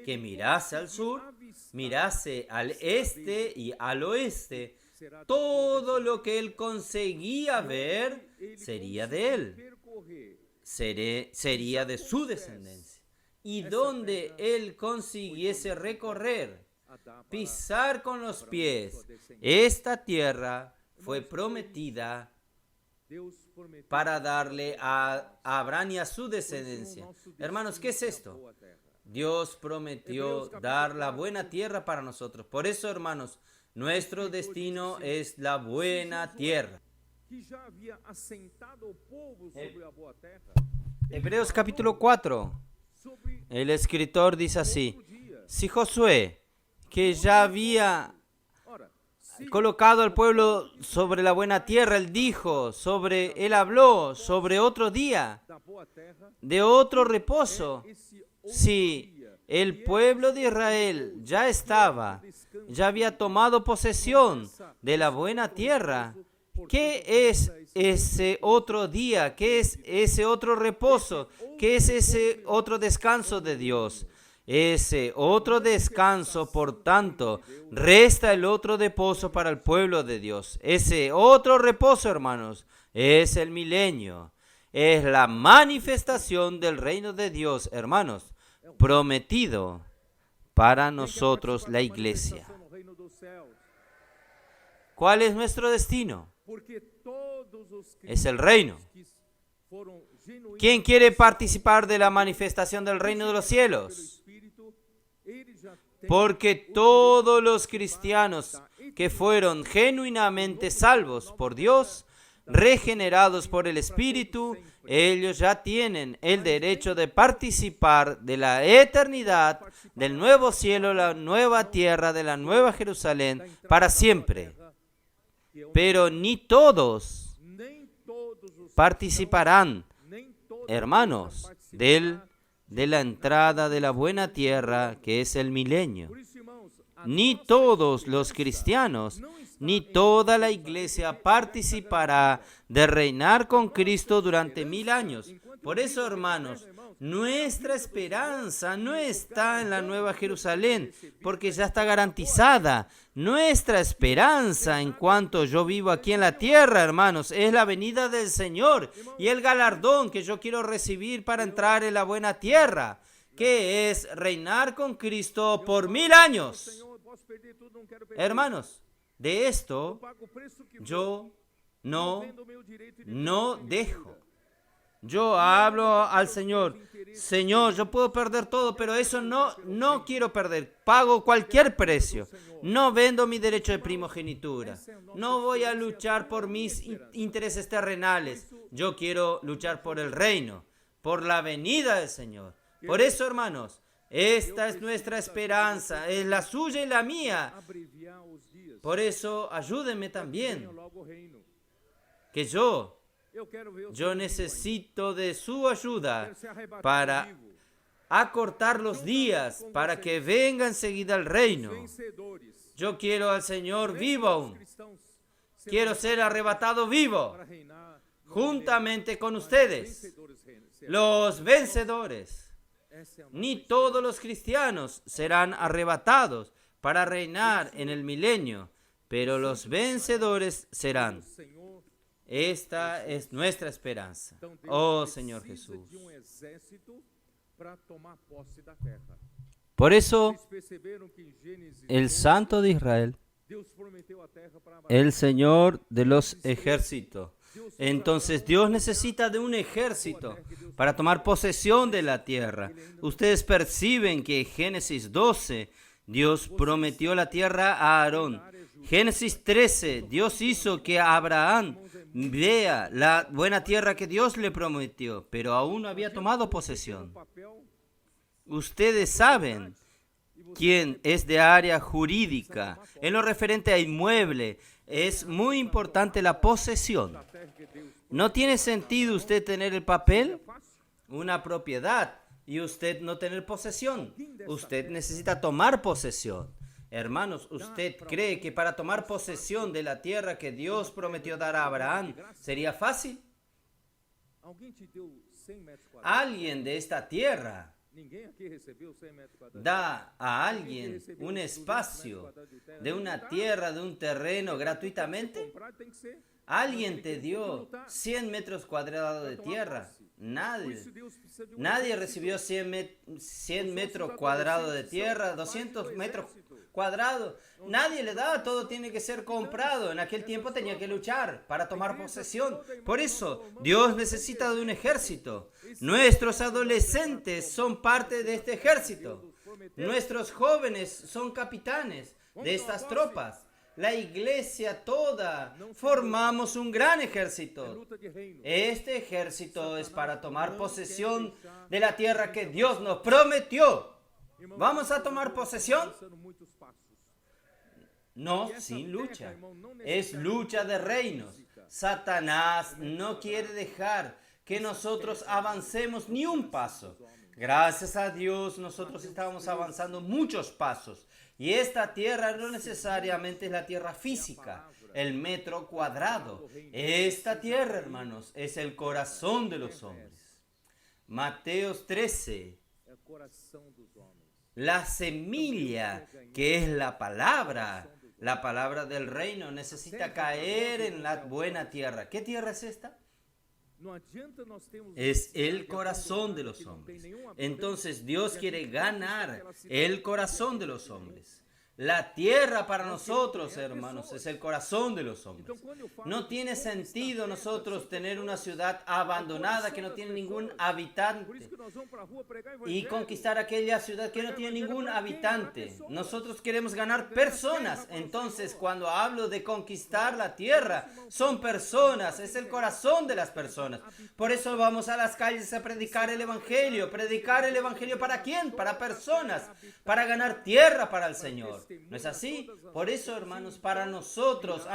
que mirase al sur, mirase al este y al oeste, todo lo que él conseguía ver sería de él, sería de su descendencia. Y donde él consiguiese recorrer, pisar con los pies, esta tierra fue prometida para darle a Abraham y a su descendencia. Hermanos, ¿qué es esto? Dios prometió dar la buena tierra para nosotros. Por eso, hermanos, nuestro destino es la buena tierra. Hebreos capítulo 4. El escritor dice así: si Josué, que ya había colocado al pueblo sobre la buena tierra, él habló sobre otro día, de otro reposo. Si el pueblo de Israel ya había tomado posesión de la buena tierra, ¿qué es ese otro día? ¿Qué es ese otro reposo? ¿Qué es ese otro descanso de Dios? Ese otro descanso, por tanto, resta el otro reposo para el pueblo de Dios. Ese otro reposo, hermanos, es el milenio. Es la manifestación del reino de Dios, hermanos, prometido para nosotros, la iglesia. ¿Cuál es nuestro destino? Es el reino. ¿Quién quiere participar de la manifestación del reino de los cielos? Porque todos los cristianos que fueron genuinamente salvos por Dios, regenerados por el Espíritu, ellos ya tienen el derecho de participar de la eternidad, del nuevo cielo, la nueva tierra, de la nueva Jerusalén, para siempre. Pero ni todos participarán, hermanos, de la entrada de la buena tierra, que es el milenio. Ni todos los cristianos, ni toda la iglesia participará de reinar con Cristo durante 1000 años. Por eso, hermanos, nuestra esperanza no está en la Nueva Jerusalén, porque ya está garantizada. Nuestra esperanza, en cuanto yo vivo aquí en la tierra, hermanos, es la venida del Señor y el galardón que yo quiero recibir para entrar en la buena tierra, que es reinar con Cristo por 1000 años. Hermanos, de esto yo no dejo. Yo hablo al Señor: Señor, yo puedo perder todo, pero eso no quiero perder. Pago cualquier precio. No vendo mi derecho de primogenitura. No voy a luchar por mis intereses terrenales. Yo quiero luchar por el reino, por la venida del Señor. Por eso, hermanos, esta es nuestra esperanza, es la suya y la mía. Por eso, ayúdenme también, que yo necesito de su ayuda para acortar los días, para que venga enseguida el reino. Yo quiero al Señor vivo aún. Quiero ser arrebatado vivo, juntamente con ustedes, los vencedores. Ni todos los cristianos serán arrebatados para reinar en el milenio, pero los vencedores serán. Esta es nuestra esperanza. Oh Señor Jesús. Por eso, el Santo de Israel, el Señor de los ejércitos. Entonces Dios necesita de un ejército para tomar posesión de la tierra. Ustedes perciben que en Génesis 12 Dios prometió la tierra a Aarón. Génesis 13, Dios hizo que Abraham vea la buena tierra que Dios le prometió, pero aún no había tomado posesión. Ustedes saben quién es de área jurídica. En lo referente a inmueble, es muy importante la posesión. ¿No tiene sentido usted tener el papel, una propiedad, y usted no tener posesión? Usted necesita tomar posesión. Hermanos, ¿usted cree que para tomar posesión de la tierra que Dios prometió dar a Abraham sería fácil? Alguien de esta tierra da a alguien un espacio de una tierra, de un terreno gratuitamente? ¿Alguien te dio 100 metros cuadrados de tierra? Nadie recibió 100 metros cuadrados de tierra, 200 metros cuadrados. Nadie le da, todo tiene que ser comprado. En aquel tiempo tenía que luchar para tomar posesión. Por eso, Dios necesita de un ejército. Nuestros adolescentes son parte de este ejército. Nuestros jóvenes son capitanes de estas tropas. La iglesia toda formamos un gran ejército. Este ejército es para tomar posesión de la tierra que Dios nos prometió. ¿Vamos a tomar posesión? No, sin lucha. Es lucha de reinos. Satanás no quiere dejar que nosotros avancemos ni un paso. Gracias a Dios nosotros estábamos avanzando muchos pasos. Y esta tierra no necesariamente es la tierra física, el metro cuadrado. Esta tierra, hermanos, es el corazón de los hombres. Mateos 13. La semilla, que es la palabra del reino, necesita caer en la buena tierra. ¿Qué tierra es esta? Es el corazón de los hombres. Entonces Dios quiere ganar el corazón de los hombres. La tierra para nosotros, hermanos, es el corazón de los hombres. No tiene sentido nosotros tener una ciudad abandonada que no tiene ningún habitante y conquistar aquella ciudad que no tiene ningún habitante. Nosotros queremos ganar personas. Entonces, cuando hablo de conquistar la tierra, son personas, es el corazón de las personas. Por eso vamos a las calles a predicar el evangelio. ¿Predicar el evangelio para quién? Para personas, para ganar tierra para el Señor. ¿No es así? Por eso, hermanos, a nosotros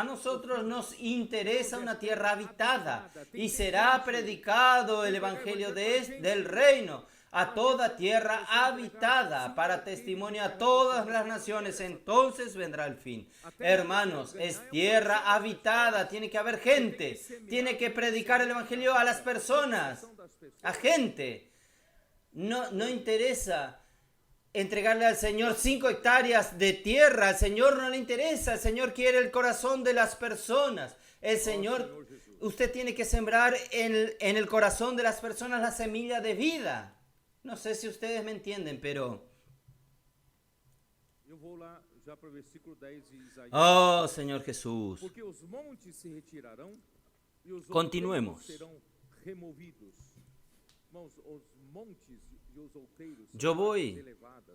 nos interesa una tierra habitada y será predicado el evangelio del reino a toda tierra habitada para testimonio a todas las naciones. Entonces vendrá el fin. Hermanos, es tierra habitada, tiene que haber gente, tiene que predicar el evangelio a las personas, a gente. No interesa entregarle al Señor 5 hectáreas de tierra. Al Señor no le interesa. El Señor quiere el corazón de las personas. El Señor, usted tiene que sembrar en el corazón de las personas la semilla de vida. No sé si ustedes me entienden, pero... Oh, Señor Jesús. Continuemos. Yo voy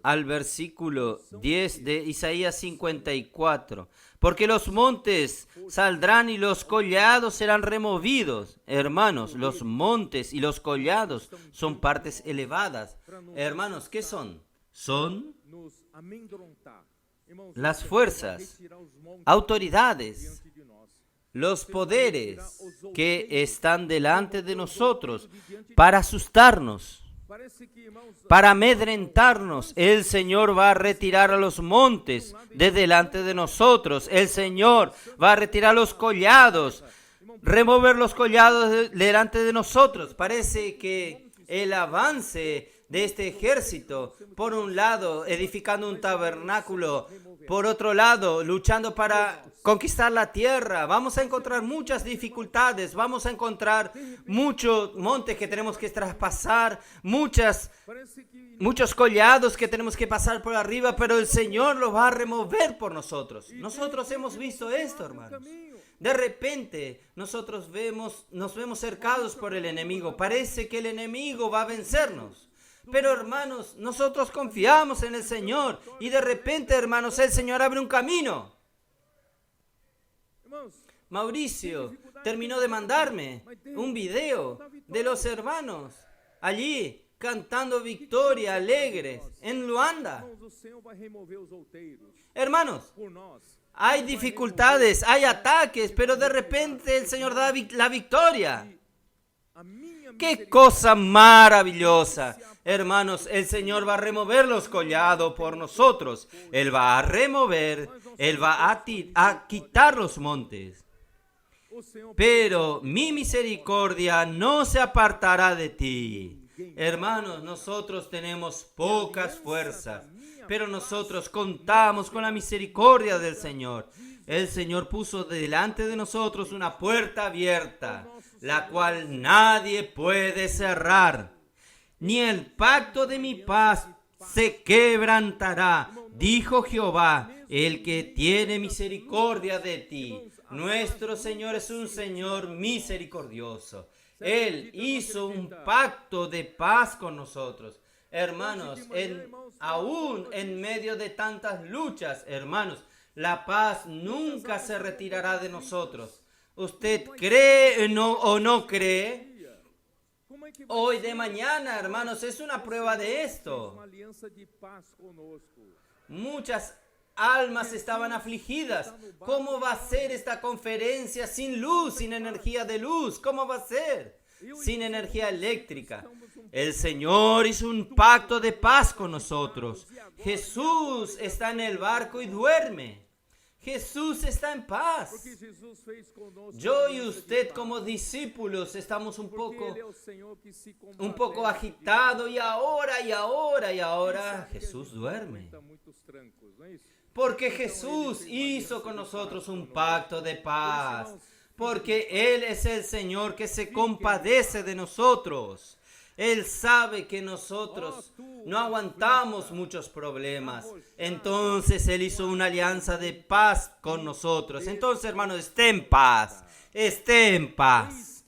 al versículo 10 de Isaías 54. Porque los montes saldrán y los collados serán removidos. Hermanos, los montes y los collados son partes elevadas. Hermanos, ¿qué son? Son las fuerzas, autoridades, los poderes que están delante de nosotros para asustarnos, para amedrentarnos. El Señor va a retirar a los montes de delante de nosotros. El Señor va a retirar los collados, remover los collados delante de nosotros. Parece que el avance de este ejército, por un lado edificando un tabernáculo, por otro lado luchando para conquistar la tierra, vamos a encontrar muchas dificultades, vamos a encontrar muchos montes que tenemos que traspasar, muchos collados que tenemos que pasar por arriba, pero el Señor lo va a remover por nosotros. Nosotros hemos visto esto, hermanos. De repente nosotros nos vemos cercados por el enemigo. Parece que el enemigo va a vencernos. Pero, hermanos, nosotros confiamos en el Señor y de repente, hermanos, el Señor abre un camino. Mauricio terminó de mandarme un video de los hermanos allí cantando victoria alegres en Luanda. Hermanos, hay dificultades, hay ataques, pero de repente el Señor da la victoria. ¡Qué cosa maravillosa! Hermanos, el Señor va a remover los collados por nosotros. Él va a remover, Él va a quitar los montes. Pero mi misericordia no se apartará de ti. Hermanos, nosotros tenemos pocas fuerzas, pero nosotros contamos con la misericordia del Señor. El Señor puso delante de nosotros una puerta abierta, la cual nadie puede cerrar. Ni el pacto de mi paz se quebrantará, dijo Jehová, el que tiene misericordia de ti. Nuestro Señor es un Señor misericordioso. Él hizo un pacto de paz con nosotros. Hermanos, aún en medio de tantas luchas, hermanos, la paz nunca se retirará de nosotros. ¿Usted cree o no cree? Hoy de mañana, hermanos, es una prueba de esto. Muchas almas estaban afligidas. ¿Cómo va a ser esta conferencia sin luz, sin energía de luz? ¿Cómo va a ser? Sin energía eléctrica. El Señor hizo un pacto de paz con nosotros. Jesús está en el barco y duerme. Jesús está en paz. Yo y usted como discípulos estamos un poco agitados y ahora Jesús duerme. Porque Jesús hizo con nosotros un pacto de paz. Porque Él es el Señor que se compadece de nosotros. Él sabe que nosotros no aguantamos muchos problemas. Entonces Él hizo una alianza de paz con nosotros. Entonces, hermanos, esté en paz. Esté en paz.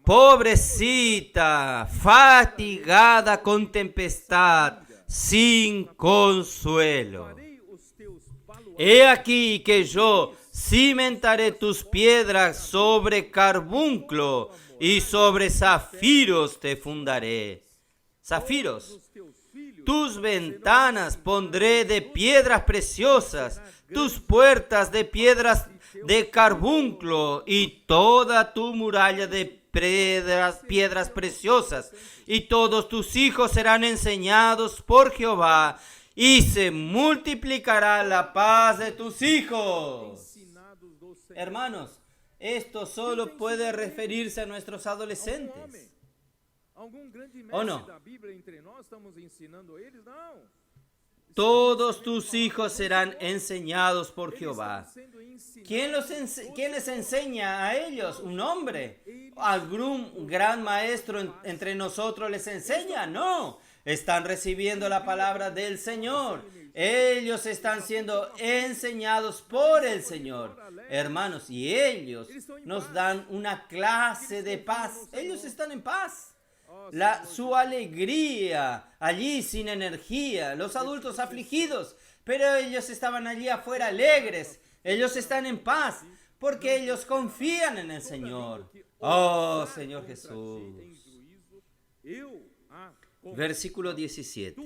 Pobrecita, fatigada con tempestad, sin consuelo. He aquí que yo cimentaré tus piedras sobre carbunclo y sobre zafiros te fundaré. Zafiros. Tus ventanas pondré de piedras preciosas, tus puertas de piedras de carbunclo y toda tu muralla de piedras preciosas. Y todos tus hijos serán enseñados por Jehová y se multiplicará la paz de tus hijos. Hermanos, esto solo puede referirse a nuestros adolescentes. ¿O no? Todos tus hijos serán enseñados por Jehová. ¿Quién les enseña a ellos? ¿Un hombre? ¿Algún gran maestro entre nosotros les enseña? No. Están recibiendo la palabra del Señor. Ellos están siendo enseñados por el Señor. Hermanos, y ellos nos dan una clase de paz. Ellos están en paz. Su alegría allí sin energía. Los adultos afligidos. Pero ellos estaban allí afuera alegres. Ellos están en paz. Porque ellos confían en el Señor. Oh, Señor Jesús. Versículo 17.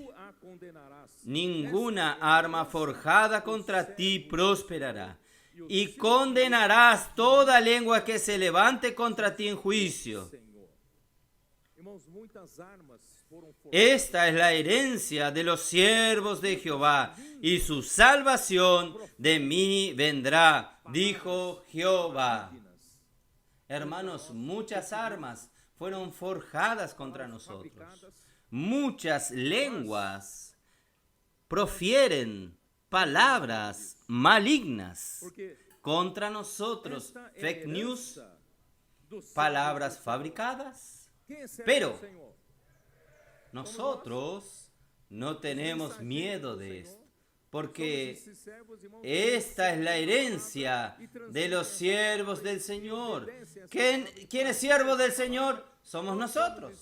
Ninguna arma forjada contra ti prosperará, y condenarás toda lengua que se levante contra ti en juicio. Esta es la herencia de los siervos de Jehová, y su salvación de mí vendrá, dijo Jehová. Hermanos, muchas armas fueron forjadas contra nosotros. Muchas lenguas profieren palabras malignas contra nosotros. Fake news, palabras fabricadas. Pero nosotros no tenemos miedo de esto, porque esta es la herencia de los siervos del Señor. ¿Quién es siervo del Señor? Somos nosotros,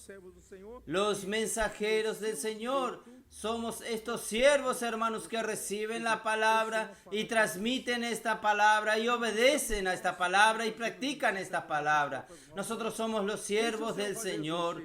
los mensajeros del Señor. Somos estos siervos, hermanos, que reciben la palabra y transmiten esta palabra y obedecen a esta palabra y practican esta palabra. Nosotros somos los siervos del Señor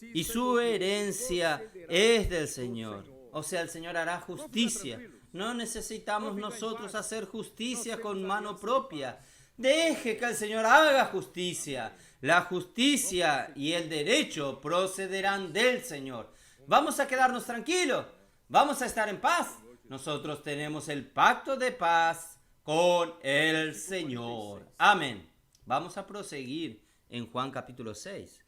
y su herencia es del Señor. O sea, el Señor hará justicia. No necesitamos nosotros hacer justicia con mano propia. Deje que el Señor haga justicia. La justicia y el derecho procederán del Señor. Vamos a quedarnos tranquilos. Vamos a estar en paz. Nosotros tenemos el pacto de paz con el Señor. Amén. Vamos a proseguir en Juan capítulo 6.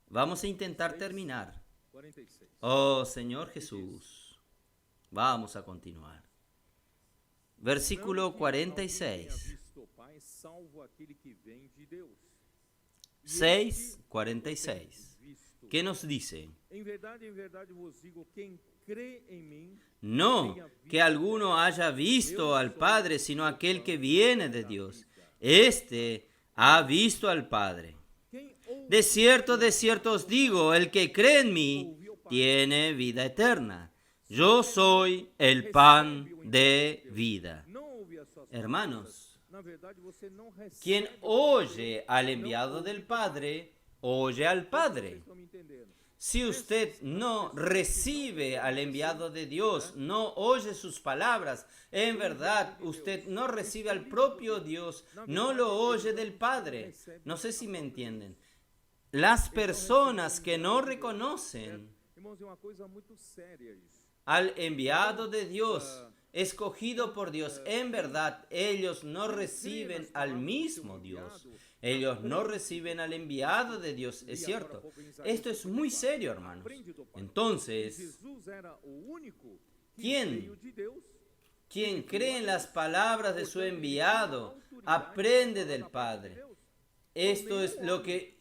Vamos a intentar terminar. 46. Oh Señor Jesús, vamos a continuar. Versículo 46. 6:46. ¿Qué nos dice? En verdad vos digo, quien cree en mí, No que alguno haya visto al Padre, sino aquel que viene de Dios. Este ha visto al Padre. De cierto os digo, el que cree en mí tiene vida eterna. Yo soy el pan de vida. Hermanos, quien oye al enviado del Padre, oye al Padre. Si usted no recibe al enviado de Dios, no oye sus palabras, en verdad usted no recibe al propio Dios, no lo oye del Padre. No sé si me entienden. Las personas que no reconocen al enviado de Dios, escogido por Dios, en verdad ellos no reciben al mismo Dios. Ellos no reciben al enviado de Dios, es cierto. Esto es muy serio, hermanos. Entonces, quien cree en las palabras de su enviado, aprende del Padre. Esto es lo que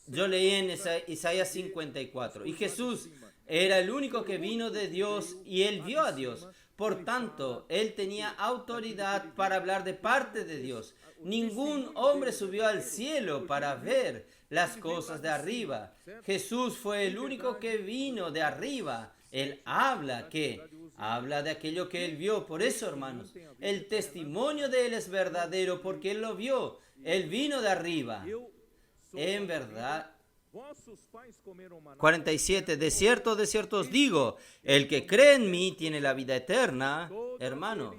yo leí en Isaías 54. Y Jesús era el único que vino de Dios y él vio a Dios. Por tanto, él tenía autoridad para hablar de parte de Dios. Ningún hombre subió al cielo para ver las cosas de arriba. Jesús fue el único que vino de arriba. Él habla de aquello que él vio. Por eso, hermanos, el testimonio de él es verdadero porque él lo vio. Él vino de arriba. En verdad. 47. De cierto os digo, el que cree en mí tiene la vida eterna. Hermanos,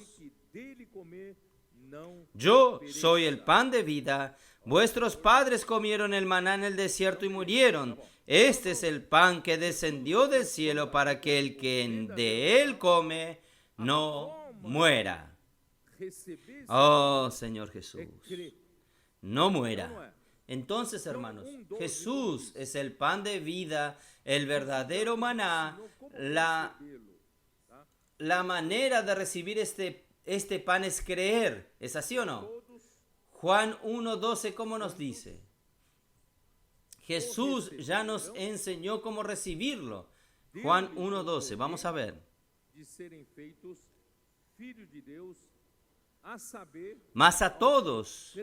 yo soy el pan de vida. Vuestros padres comieron el maná en el desierto y murieron. Este es el pan que descendió del cielo para que el que de él come no muera. Oh, Señor Jesús, no muera. Entonces, hermanos, Jesús es el pan de vida, el verdadero maná, la manera de recibir este pan es creer. ¿Es así o no? Juan 1:12, ¿cómo nos dice? Jesús ya nos enseñó cómo recibirlo. Juan 1:12, vamos a ver. Mas a todos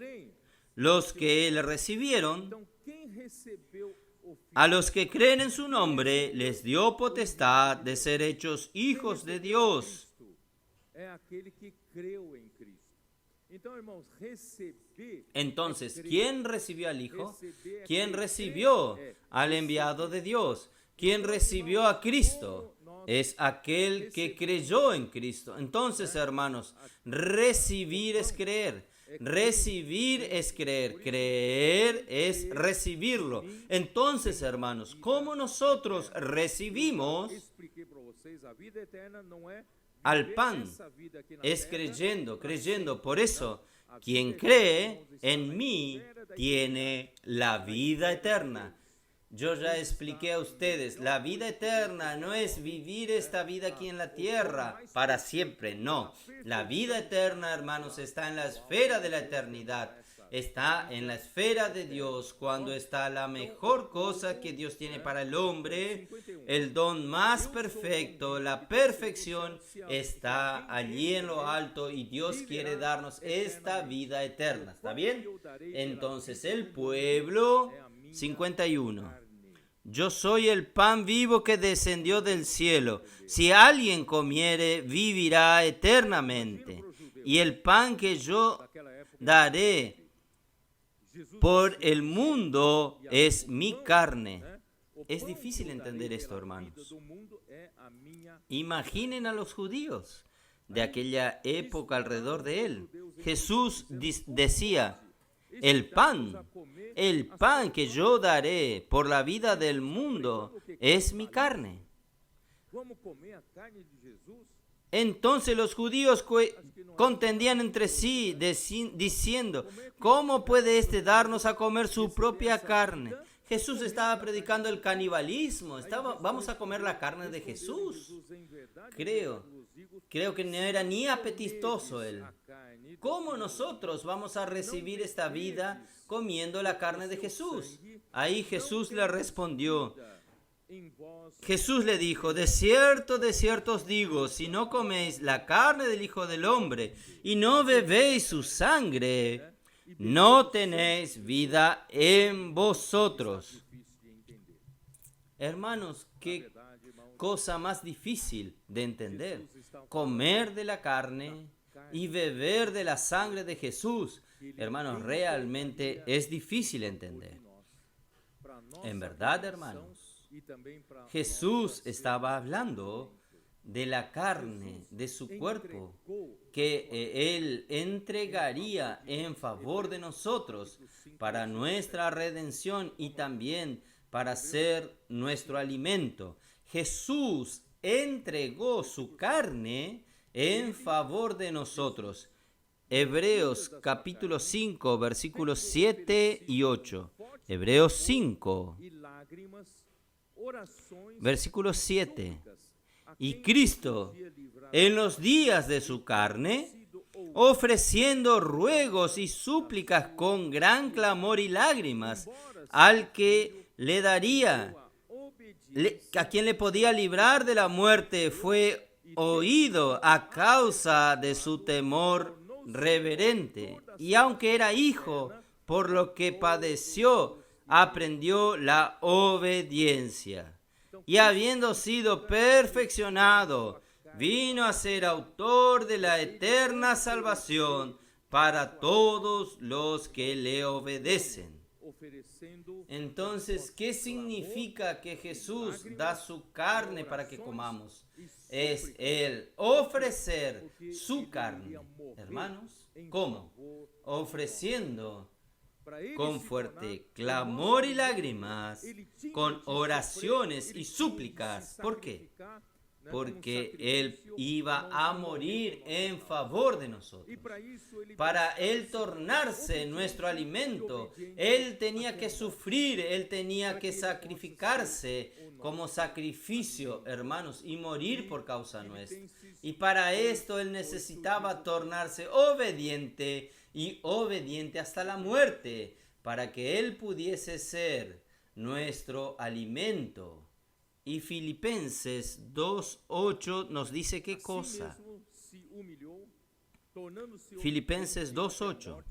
los que le recibieron, a los que creen en su nombre, les dio potestad de ser hechos hijos de Dios. Entonces, ¿quién recibió al Hijo? ¿Quién recibió al enviado de Dios? ¿Quién recibió a Cristo? Es aquel que creyó en Cristo. Entonces, hermanos, recibir es creer. Recibir es creer. Creer es recibirlo. Entonces, hermanos, ¿cómo nosotros recibimos al pan? Es creyendo. Por eso, quien cree en mí tiene la vida eterna. Yo ya expliqué a ustedes, la vida eterna no es vivir esta vida aquí en la tierra para siempre, no. La vida eterna, hermanos, está en la esfera de la eternidad. Está en la esfera de Dios, cuando está la mejor cosa que Dios tiene para el hombre, el don más perfecto, la perfección está allí en lo alto y Dios quiere darnos esta vida eterna. ¿Está bien? Entonces el pueblo 51. Yo soy el pan vivo que descendió del cielo. Si alguien comiere, vivirá eternamente. Y el pan que yo daré por el mundo es mi carne. Es difícil entender esto, hermanos. Imaginen a los judíos de aquella época alrededor de él. Jesús decía, el pan que yo daré por la vida del mundo es mi carne. Entonces los judíos contendían entre sí, diciendo, ¿cómo puede éste darnos a comer su propia carne? Jesús estaba predicando el canibalismo. Vamos a comer la carne de Jesús. Creo que no era ni apetitoso él. ¿Cómo nosotros vamos a recibir esta vida comiendo la carne de Jesús? Ahí Jesús le respondió. Jesús le dijo, de cierto os digo, si no coméis la carne del Hijo del Hombre y no bebéis su sangre, no tenéis vida en vosotros. Hermanos, qué cosa más difícil de entender. Comer de la carne y beber de la sangre de Jesús. Hermanos, realmente es difícil entender. En verdad, hermanos, Jesús estaba hablando de la carne, de su cuerpo, que Él entregaría en favor de nosotros para nuestra redención y también para ser nuestro alimento. Jesús entregó su carne en favor de nosotros. Hebreos capítulo 5, versículos 7 y 8. Hebreos 5, versículo 7. Y Cristo, en los días de su carne, ofreciendo ruegos y súplicas con gran clamor y lágrimas, al que le daría, a quien le podía librar de la muerte, fue oído a causa de su temor reverente. Y aunque era hijo, por lo que padeció, aprendió la obediencia. Y habiendo sido perfeccionado, vino a ser autor de la eterna salvación para todos los que le obedecen. Entonces, ¿qué significa que Jesús da su carne para que comamos? Es el ofrecer su carne. Hermanos, ¿cómo? Ofreciendo con fuerte clamor y lágrimas, con oraciones y súplicas. ¿Por qué? Porque Él iba a morir en favor de nosotros. Para Él tornarse nuestro alimento, Él tenía que sufrir, Él tenía que sacrificarse como sacrificio, hermanos, y morir por causa nuestra. Y para esto Él necesitaba tornarse obediente y obediente hasta la muerte, para que Él pudiese ser nuestro alimento. Y Filipenses 2:8 nos dice qué cosa. Filipenses 2:8.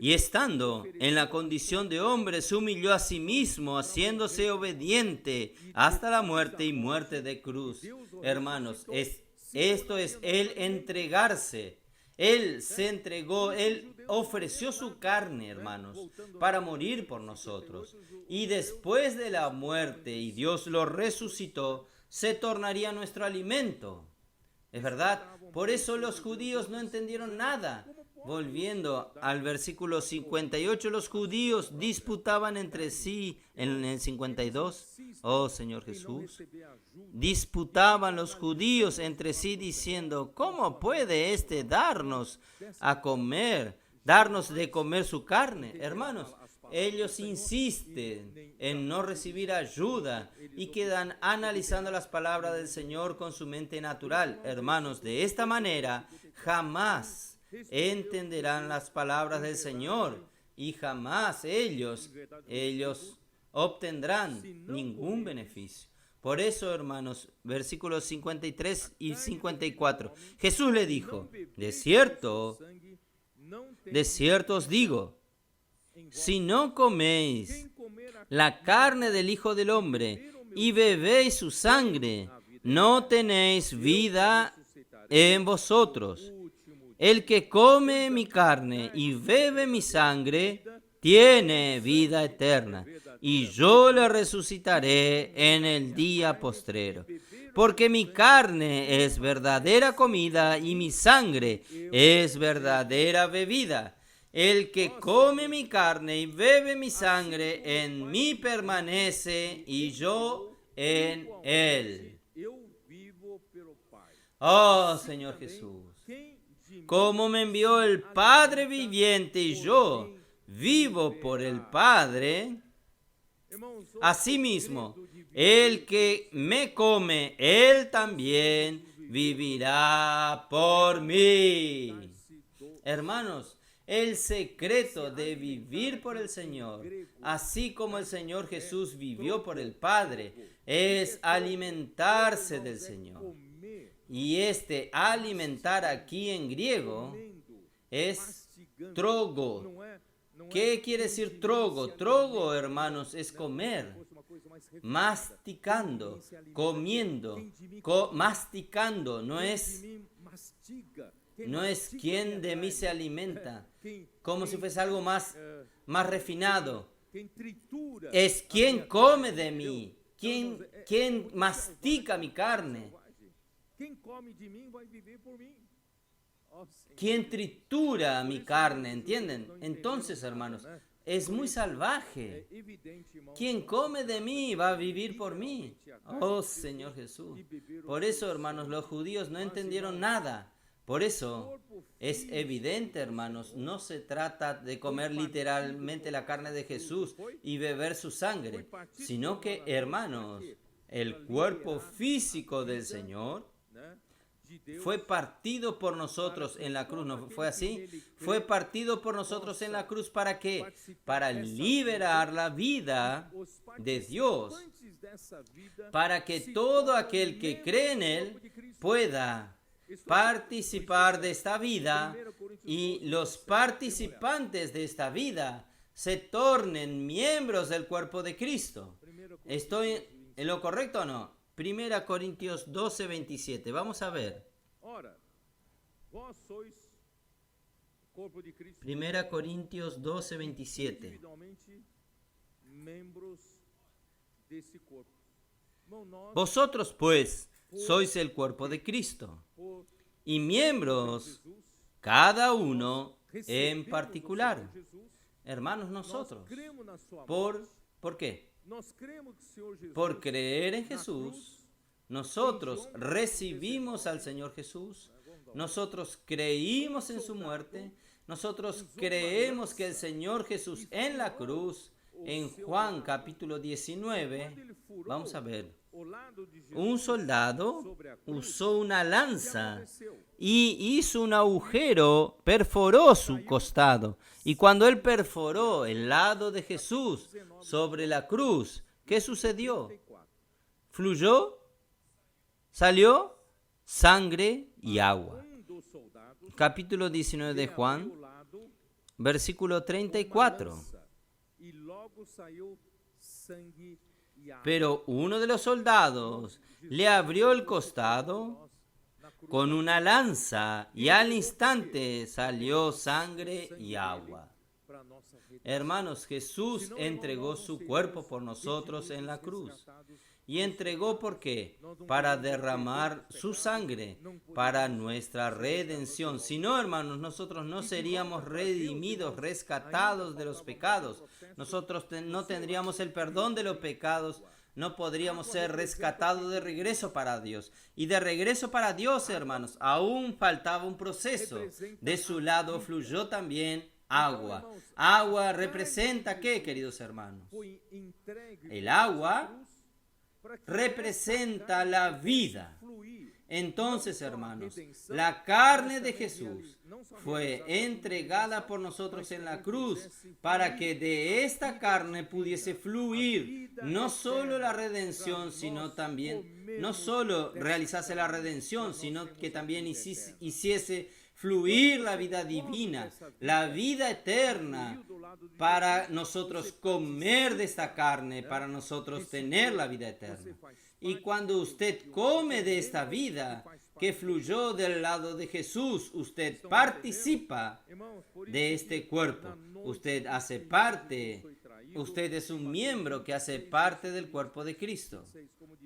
Y estando en la condición de hombre, se humilló a sí mismo, haciéndose obediente hasta la muerte y muerte de cruz. Hermanos, esto es el entregarse. Él se entregó, Él ofreció su carne, hermanos, para morir por nosotros. Y después de la muerte, y Dios lo resucitó, se tornaría nuestro alimento. ¿Es verdad? Por eso los judíos no entendieron nada. Volviendo al versículo 58, los judíos disputaban entre sí, en el 52, oh Señor Jesús, disputaban los judíos entre sí diciendo, ¿cómo puede éste darnos de comer su carne? Hermanos, ellos insisten en no recibir ayuda y quedan analizando las palabras del Señor con su mente natural. Hermanos, de esta manera jamás entenderán las palabras del Señor y jamás ellos obtendrán ningún beneficio. Por eso, hermanos, versículos 53 y 54, Jesús le dijo, de cierto os digo, si no coméis la carne del Hijo del Hombre y bebéis su sangre, no tenéis vida en vosotros. El que come mi carne y bebe mi sangre, tiene vida eterna, y yo le resucitaré en el día postrero. Porque mi carne es verdadera comida y mi sangre es verdadera bebida. El que come mi carne y bebe mi sangre, en mí permanece y yo en él. eu vivo pelo Pai. Oh Señor Jesús, Quem de mim como me envió el Padre viviente y yo vivo por el Padre, Irmãos, o asimismo, segredo de viver el que me come, él también vivirá por mí. se do Hermanos, el secreto de vivir por el Señor, así como el Señor Jesús vivió por el Padre, es alimentarse del Señor. comer, Y este alimentar aquí en griego comendo, es mastigando. trogo. Não ¿Qué quiere decir trogo? Trogo, hermanos, es comer, uma coisa mais refinada. masticando, comiendo, masticando, no Quem de es, mim mastiga, quem no es mastiga quien minha de mí carne, se alimenta, quem- como si quem, fuese algo más refinado. quem tritura Es a quien minha come carne, de entendeu? mí, Então, quien muito mastica selvagem, mi carne, selvagem. Quem come de mim vai viver por mim. Ó Senhor. quien tritura mi carne, ¿entienden? Entonces, hermanos, es muy salvaje. É evidente, irmão, Quien come de mí va a vivir por mí. Oh Señor Jesús. Por eso, hermanos, los judíos no entendieron nada. Por eso es evidente, hermanos, no se trata de comer literalmente la carne de Jesús y beber su sangre, sino que, hermanos, el cuerpo físico del Señor né, de Deus, fue partido por nosotros en la cruz, ¿no fue así? Fue partido por nosotros en la cruz, ¿para qué? Para liberar la vida os de Dios, participantes dessa vida para que se todo tornem aquel que membros cree en do Él corpo de Cristo. pueda participar de esta vida y los participantes de esta vida se tornen miembros del cuerpo de Cristo. ¿Estoy en lo correcto o no? 1 Corintios 12, 27. Vamos a ver. Ora, vós sois corpo de Cristo. 1 Corintios 12, 27. Individualmente membros desse corpo. Irmão, nós, Vosotros, pues, sois el cuerpo de Cristo por y miembros, Jesus, cada uno en recebemos particular. o Senhor Jesus. Hermanos, Nós nosotros. cremos na sua ¿Por qué? Nós cremos que o Senhor Jesus Por creer en na Jesús, cruz, nosotros recibimos al Señor Jesús, nosotros creímos en su muerte, nosotros creemos que el Señor Jesús en la cruz, en Juan capítulo 19, vamos a ver, o lado de Jesus un soldado sobre a cruz, usó una o que lanza aconteceu? y hizo un agujero, perforó su costado. Y cuando él perforó el lado de Jesús sobre la cruz, ¿qué sucedió? 34. Fluyó, salió sangre y agua. Dos soldados Capítulo 19 de abriu Juan, o lado versículo com uma 34. lança, e logo saiu sangue e água. Pero uno de los soldados le abrió el costado Na cruz, con una lanza y al instante salió sangre y agua. para nossa redenção. Hermanos, Jesús entregó su cuerpo por nosotros en la cruz. Y entregó, ¿por qué? Para derramar su sangre, para nuestra redención. Si no, hermanos, nosotros no seríamos redimidos, rescatados de los pecados. Nosotros no tendríamos el perdón de los pecados. No podríamos ser rescatados de regreso para Dios. Y de regreso para Dios, hermanos, aún faltaba un proceso. De su lado fluyó también agua. Agua representa ¿qué, queridos hermanos? Foi entregue El agua para que representa la vida. fluir. Entonces, hermanos, la carne de Jesús fue entregada por nosotros en la cruz para que de esta carne pudiese fluir no solo la redención, sino también, no solo realizase la redención, sino que también hiciese fluir la vida divina, la vida eterna, para nosotros comer de esta carne, para nosotros tener la vida eterna. Y cuando usted come de esta vida que fluyó del lado de Jesús, usted participa Irmãos, por de este cuerpo. Usted hace parte, usted es un miembro que hace parte del cuerpo de Cristo.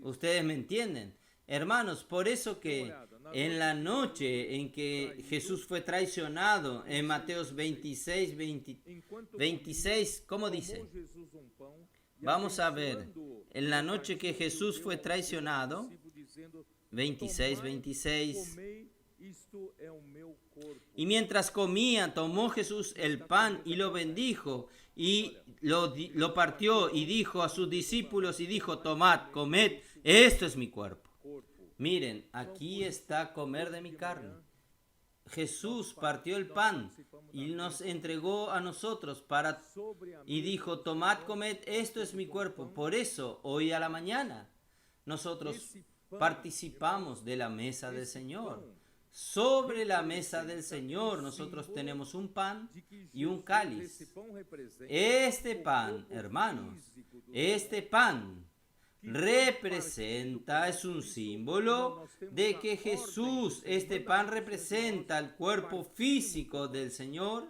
Ustedes me entienden. Hermanos, por eso que en la noche en que Jesús fue traicionado, en Mateos 26, 26, ¿cómo dice? Vamos a ver, en la noche que Jesús fue traicionado, 26, 26. Y mientras comía, tomó Jesús el pan y lo bendijo y lo partió y dijo a sus discípulos y dijo, tomad, comed, esto es mi cuerpo. Miren, aquí está comer de mi carne. Jesús partió el pan y nos entregó a nosotros y dijo, tomad, comed, esto es mi cuerpo. Por eso, hoy a la mañana, nosotros participamos de la mesa del Señor. Sobre la mesa del Señor nosotros tenemos un pan y un cáliz. Este pan, hermanos, este pan representa, es un símbolo de que Jesús, este pan representa el cuerpo físico del Señor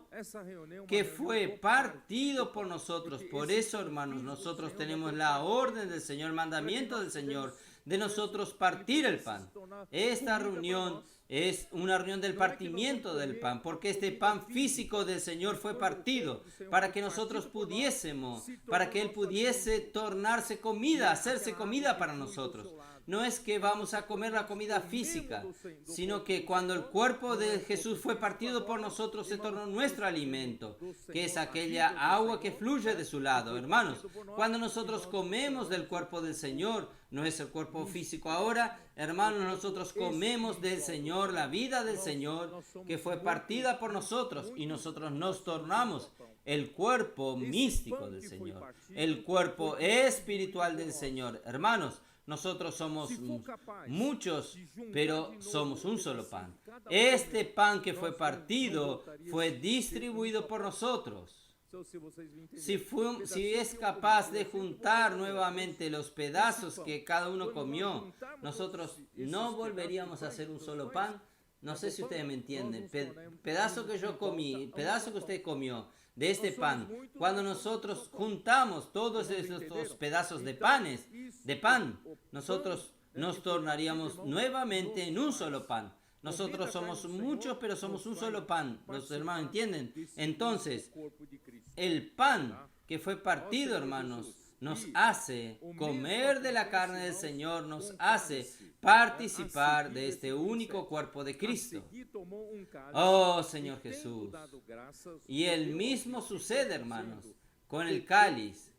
que fue partido por nosotros. Por eso, hermanos, nosotros tenemos la orden del Señor, el mandamiento del Señor de nosotros partir el pan. Esta reunión es una reunión del partimiento del pan, porque este pan físico del Señor fue partido para que nosotros pudiésemos, para que Él pudiese tornarse comida, hacerse comida para nosotros. No es que vamos a comer la comida física, sino que cuando el cuerpo de Jesús fue partido por nosotros, se tornó nuestro alimento, que es aquella agua que fluye de su lado. Hermanos, cuando nosotros comemos del cuerpo del Señor, no es el cuerpo físico ahora, hermanos, nosotros comemos del Señor, la vida del Señor, que fue partida por nosotros, y nosotros nos tornamos el cuerpo místico del Señor, el cuerpo espiritual del Señor. Hermanos, nosotros somos muchos, pero somos un solo pan. Este pan que fue partido fue distribuido por nosotros. Si es capaz de juntar nuevamente los pedazos que cada uno comió, nosotros no volveríamos a hacer un solo pan. No sé si ustedes me entienden. Pedazo que yo comí, pedazo que usted comió de este pan, cuando nosotros juntamos todos estos pedazos de pan, nosotros nos tornaríamos nuevamente en un solo pan. Nosotros somos muchos, pero somos un solo pan. ¿Los hermanos entienden? Entonces, el pan que fue partido, hermanos, nos hace comer de la carne del Señor, nos hace participar de este único cuerpo de Cristo. Oh, Señor Jesús. Y el mismo sucede, hermanos, con el cáliz.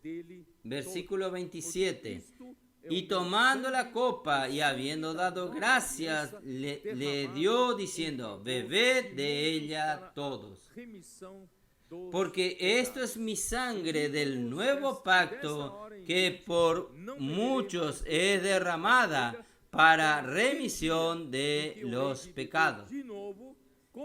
Versículo 27. Y tomando la copa y habiendo dado gracias, le dio diciendo, bebed de ella todos. Porque esto es mi sangre del nuevo pacto que por muchos es derramada para remisión de los pecados.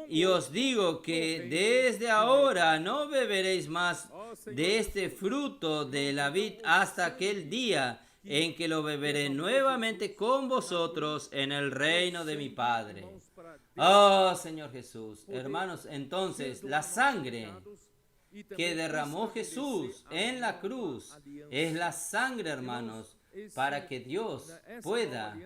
Y os digo que desde ahora no beberéis más de este fruto de la vid hasta aquel día en que lo beberé nuevamente con vosotros en el reino de mi Padre. Oh, Señor Jesús. Hermanos, entonces la sangre que derramó Jesús en la cruz es la sangre, hermanos, para que Dios pueda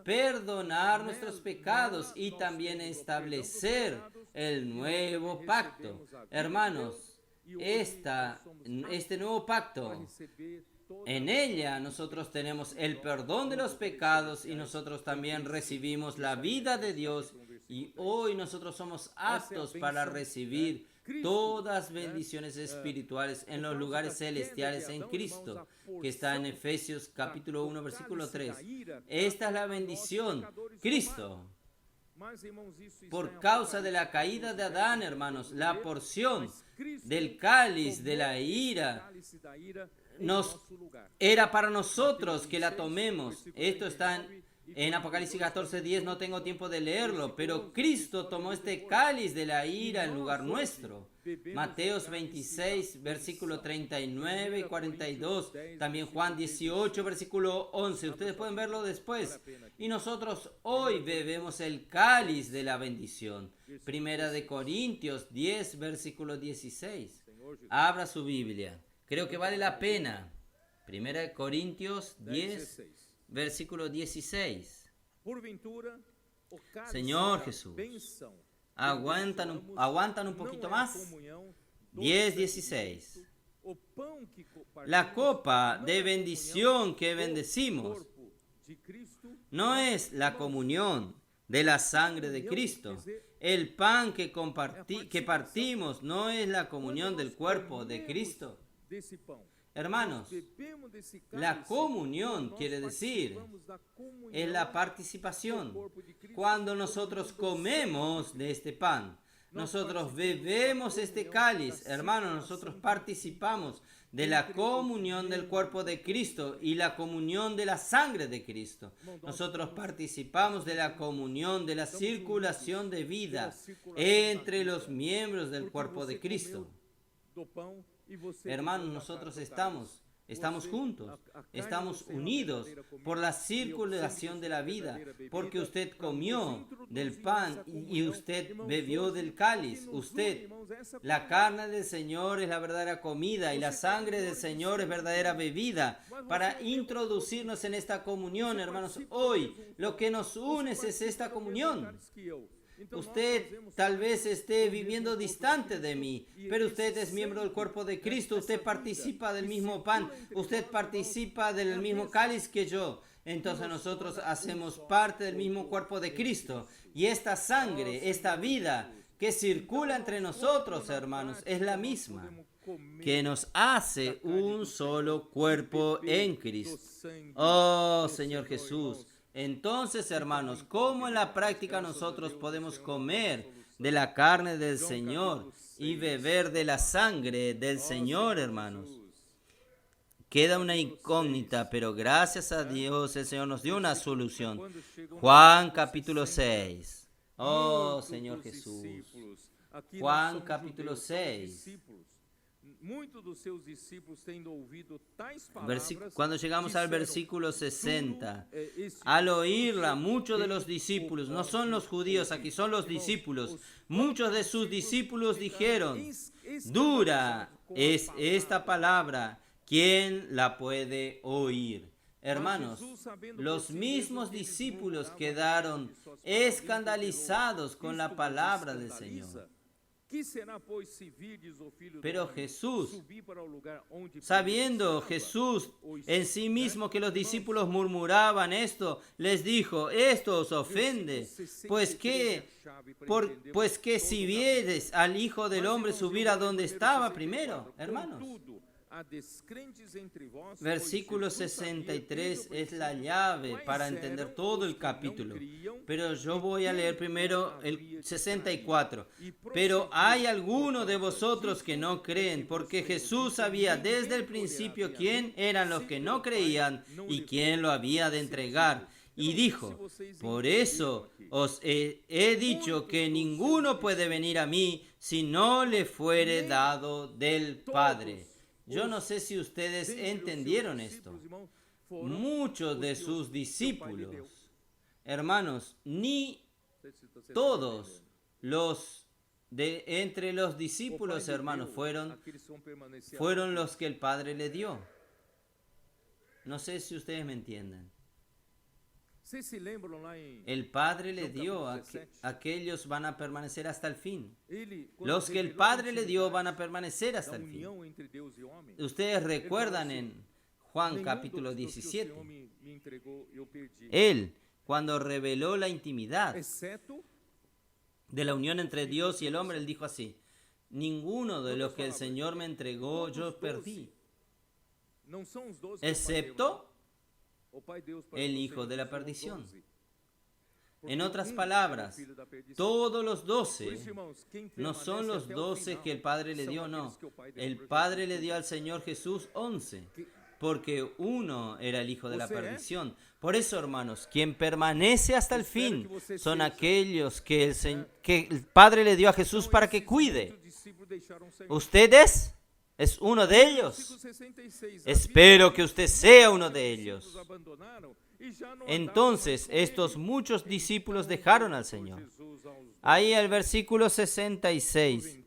perdonar nuestros pecados y también establecer el nuevo pacto. Hermanos, este nuevo pacto, en ella nosotros tenemos el perdón de los pecados y nosotros también recibimos la vida de Dios, y hoy nosotros somos aptos para recibir todas bendiciones espirituales en los lugares celestiales en Cristo, que está en Efesios capítulo 1 versículo 3. Esta es la bendición, Cristo. Por causa de la caída de Adán, hermanos, la porción del cáliz de la ira era para nosotros que la tomemos. Esto está en Apocalipsis 14:10, no tengo tiempo de leerlo, pero Cristo tomó este cáliz de la ira en lugar nuestro. Mateos 26, versículo 39 y 42, también Juan 18, versículo 11, ustedes pueden verlo después. Y nosotros hoy bebemos el cáliz de la bendición. Primera de Corintios 10, versículo 16. Abra su Biblia. Creo que vale la pena. Primera de Corintios 10, versículo 16. Porventura, o cálice Señor da Jesús, bênção aguantan un poquito não é a más. comunhão do 10:16. o pão que La copa não de é a bendición que comunhão do bendecimos corpo de Cristo, no es la comunión de la sangre de Cristo. El pan que partimos no es la comunión del cuerpo de Cristo. desse pão. Hermanos, Bebemos desse la cálice, comunión nós quiere decir, participamos da comunhão es la do participación. corpo de Cristo. Cuando nosotros comemos de este pan, nosotros bebemos este cáliz, hermanos, nosotros participamos de la comunión del cuerpo de Cristo y la comunión de la sangre de Cristo. Nosotros participamos de la comunión de la circulación de vida entre los miembros del cuerpo de Cristo. do pão e você Hermanos, comeu da nosotros carne estamos juntos, estamos unidos por la circulación de la vida, porque usted comió del pan y usted bebió del cáliz. Usted, la carne del Señor es la verdadera comida y la sangre del Señor es verdadera bebida para introducirnos en esta comunión, hermanos. Hoy lo que nos une es esta comunión. Usted tal vez esté viviendo distante de mí, pero usted es miembro del cuerpo de Cristo, usted participa del mismo pan, usted participa del mismo cáliz que yo. Entonces nosotros hacemos parte del mismo cuerpo de Cristo. Y esta sangre, esta vida que circula entre nosotros, hermanos, es la misma, que nos hace un solo cuerpo en Cristo. Oh, Señor Jesús. Entonces, hermanos, ¿cómo en la práctica nosotros podemos comer de la carne del Señor y beber de la sangre del Señor, hermanos? Queda una incógnita, pero gracias a Dios el Señor nos dio una solución. Juan capítulo 6. Oh, Señor Jesús. Juan capítulo 6. Muitos dos seus discípulos, tendo ouvido tais palavras, Cuando llegamos al disseram, versículo 60, este al oírla, muchos de los discípulos, no son los judíos, aquí son los discípulos, muchos de sus discípulos dijeron, dura es esta palabra, ¿quién la puede oír? Hermanos, los mismos discípulos quedaron escandalizados con la palabra del Señor. Pero Jesús, sabiendo Jesús en sí mismo que los discípulos murmuraban esto, les dijo, esto os ofende, pues que si vieres al Hijo del Hombre subir a donde estaba primero, hermanos. Versículo 63 es la llave para entender todo el capítulo, pero yo voy a leer primero el 64. Pero hay algunos de vosotros que no creen, porque Jesús sabía desde el principio quién eran los que no creían y quién lo había de entregar. Y dijo, por eso os he dicho que ninguno puede venir a mí si no le fuere dado del Padre. Yo no sé si ustedes entendieron esto. Muchos de sus discípulos, hermanos, ni todos entre los discípulos, hermanos, fueron los que el Padre le dio. No sé si ustedes me entienden. El Padre le dio a aquellos van a permanecer hasta el fin. Los que el Padre le dio van a permanecer hasta el fin. Ustedes recuerdan en Juan capítulo 17. Él, cuando reveló la intimidad de la unión entre Dios y el hombre, él dijo así, ninguno de los que el Señor me entregó yo perdí, excepto el hijo de la perdición. En otras palabras, todos los 12 no son los 12 que el Padre le dio, no. El Padre le dio al Señor Jesús 11, porque uno era el hijo de la perdición. Por eso, hermanos, quien permanece hasta el fin son aquellos que el Padre le dio a Jesús para que cuide. ¿Ustedes? ¿Es uno de ellos? Espero que usted sea uno de ellos. Entonces, estos muchos discípulos dejaron al Señor. Ahí el versículo 66.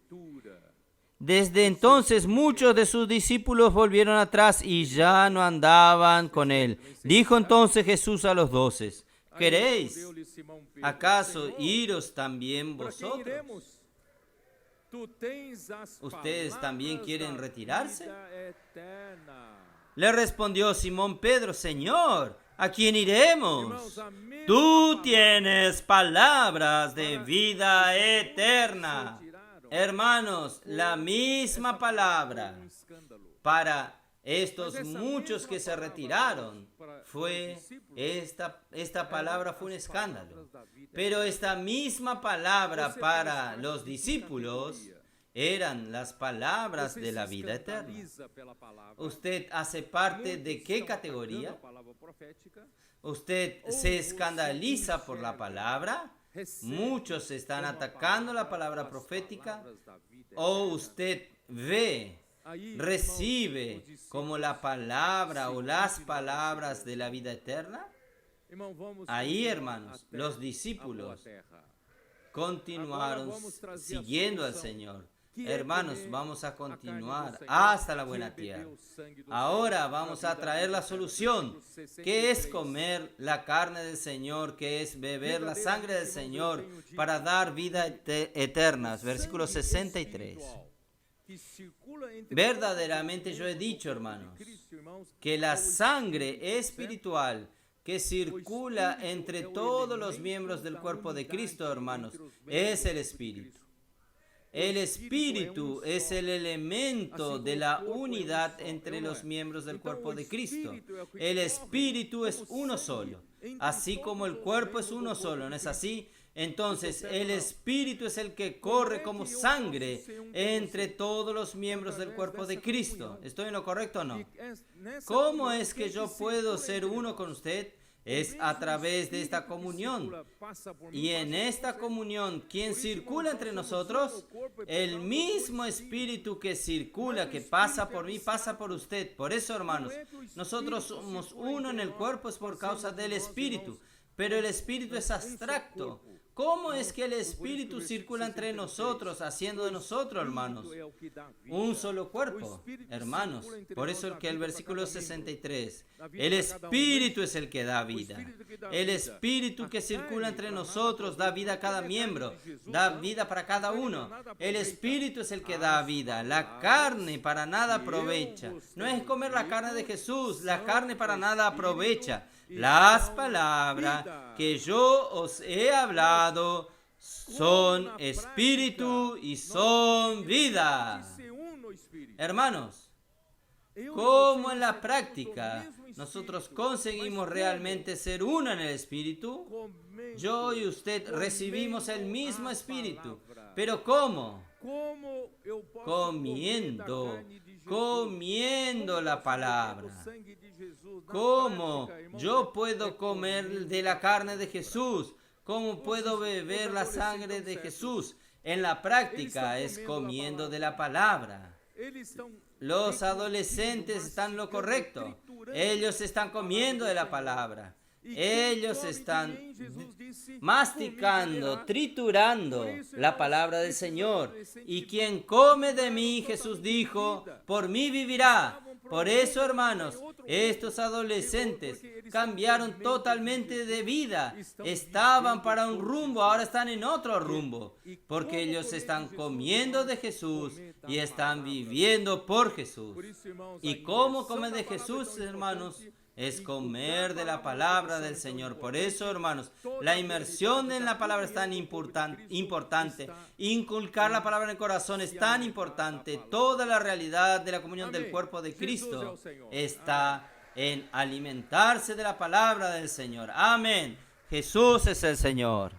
Desde entonces muchos de sus discípulos volvieron atrás y ya no andaban con él. Dijo entonces Jesús a los 12, ¿Queréis Respondeu-lhe Simão Pedro, acaso Senhor, iros también ¿para quem vosotros? iremos? Tu tens as ¿Ustedes también palavras quieren da retirarse? vida eterna. Le respondió Simón Pedro, Señor, ¿a quién iremos? Irmãos, a mesma Tú palavra tienes palabras de para vida os que eterna. se retiraram, Hermanos, la essa misma palavra palabra foi escândalo. para estos Mas essa muchos mesma que se palavra retiraron para fue os discípulos esta palabra fue un as escándalo. palavras da vida Pero esta misma palabra Você para faz parte los de que discípulos categoria? eran las palabras Você de la se vida eterna. escandaliza pela palavra. ¿Usted hace parte de Muitos qué estão categoría? atacando a palavra profética. ¿Usted se escandaliza por la palabra? Muchos están atacando la palabra profética. ¿O usted ve, recibe como la palabra o las palabras de la vida eterna? Ahí, hermanos, los discípulos continuaron siguiendo al Señor. Hermanos, vamos a continuar hasta la buena tierra. Ahora vamos a traer la solución. ¿Qué es comer la carne del Señor? ¿Qué es beber la sangre del Señor para dar vida eterna? Versículo 63. Verdaderamente yo he dicho, hermanos, que la sangre espiritual que circula entre todos los miembros del cuerpo de Cristo, hermanos, es el Espíritu. El Espíritu es el elemento de la unidad entre los miembros del cuerpo de Cristo. El Espíritu es uno solo, así como el cuerpo es uno solo, ¿no es así? Entonces, el Espíritu es el que corre como sangre entre todos los miembros del cuerpo de Cristo. ¿Estoy en lo correcto o no? ¿Cómo es que yo puedo ser uno con usted? Es a través de esta comunión. Y en esta comunión, ¿quién circula entre nosotros? El mismo Espíritu que circula, que pasa por mí, pasa por usted. Por eso, hermanos, nosotros somos uno en el cuerpo, es por causa del Espíritu. Pero el Espíritu es abstracto. ¿Cómo es que el Espíritu circula entre nosotros, haciendo de nosotros, hermanos, un solo cuerpo, hermanos? Por eso que el versículo 63, el Espíritu es el que da vida. El Espíritu que circula entre nosotros da vida a cada miembro, da vida para cada uno. El Espíritu es el que da vida. La carne para nada aprovecha. No es comer la carne de Jesús, la carne para nada aprovecha. Las palabras que yo os he hablado son espíritu y son vida. Hermanos, ¿cómo en la práctica nosotros conseguimos realmente ser uno en el espíritu? Yo y usted recibimos el mismo espíritu. ¿Pero cómo? Comiendo la palabra. ¿Cómo yo puedo comer de la carne de Jesús? ¿Cómo puedo beber la sangre de Jesús? En la práctica es comiendo de la palabra. Los adolescentes están en lo correcto. Ellos están comiendo de la palabra. Ellos están masticando, triturando la palabra del Señor. Y quien come de mí, Jesús dijo, por mí vivirá. Por eso, hermanos, estos adolescentes cambiaron totalmente de vida. Estaban para un rumbo, ahora están en otro rumbo. Porque ellos están comiendo de Jesús y están viviendo por Jesús. ¿Y cómo comen de Jesús, hermanos? Es comer de la palabra del Señor. Por eso, hermanos, la inmersión en la palabra es tan importante. Inculcar la palabra en el corazón es tan importante. Toda la realidad de la comunión del cuerpo de Cristo está en alimentarse de la palabra del Señor. Amén. Jesús es el Señor.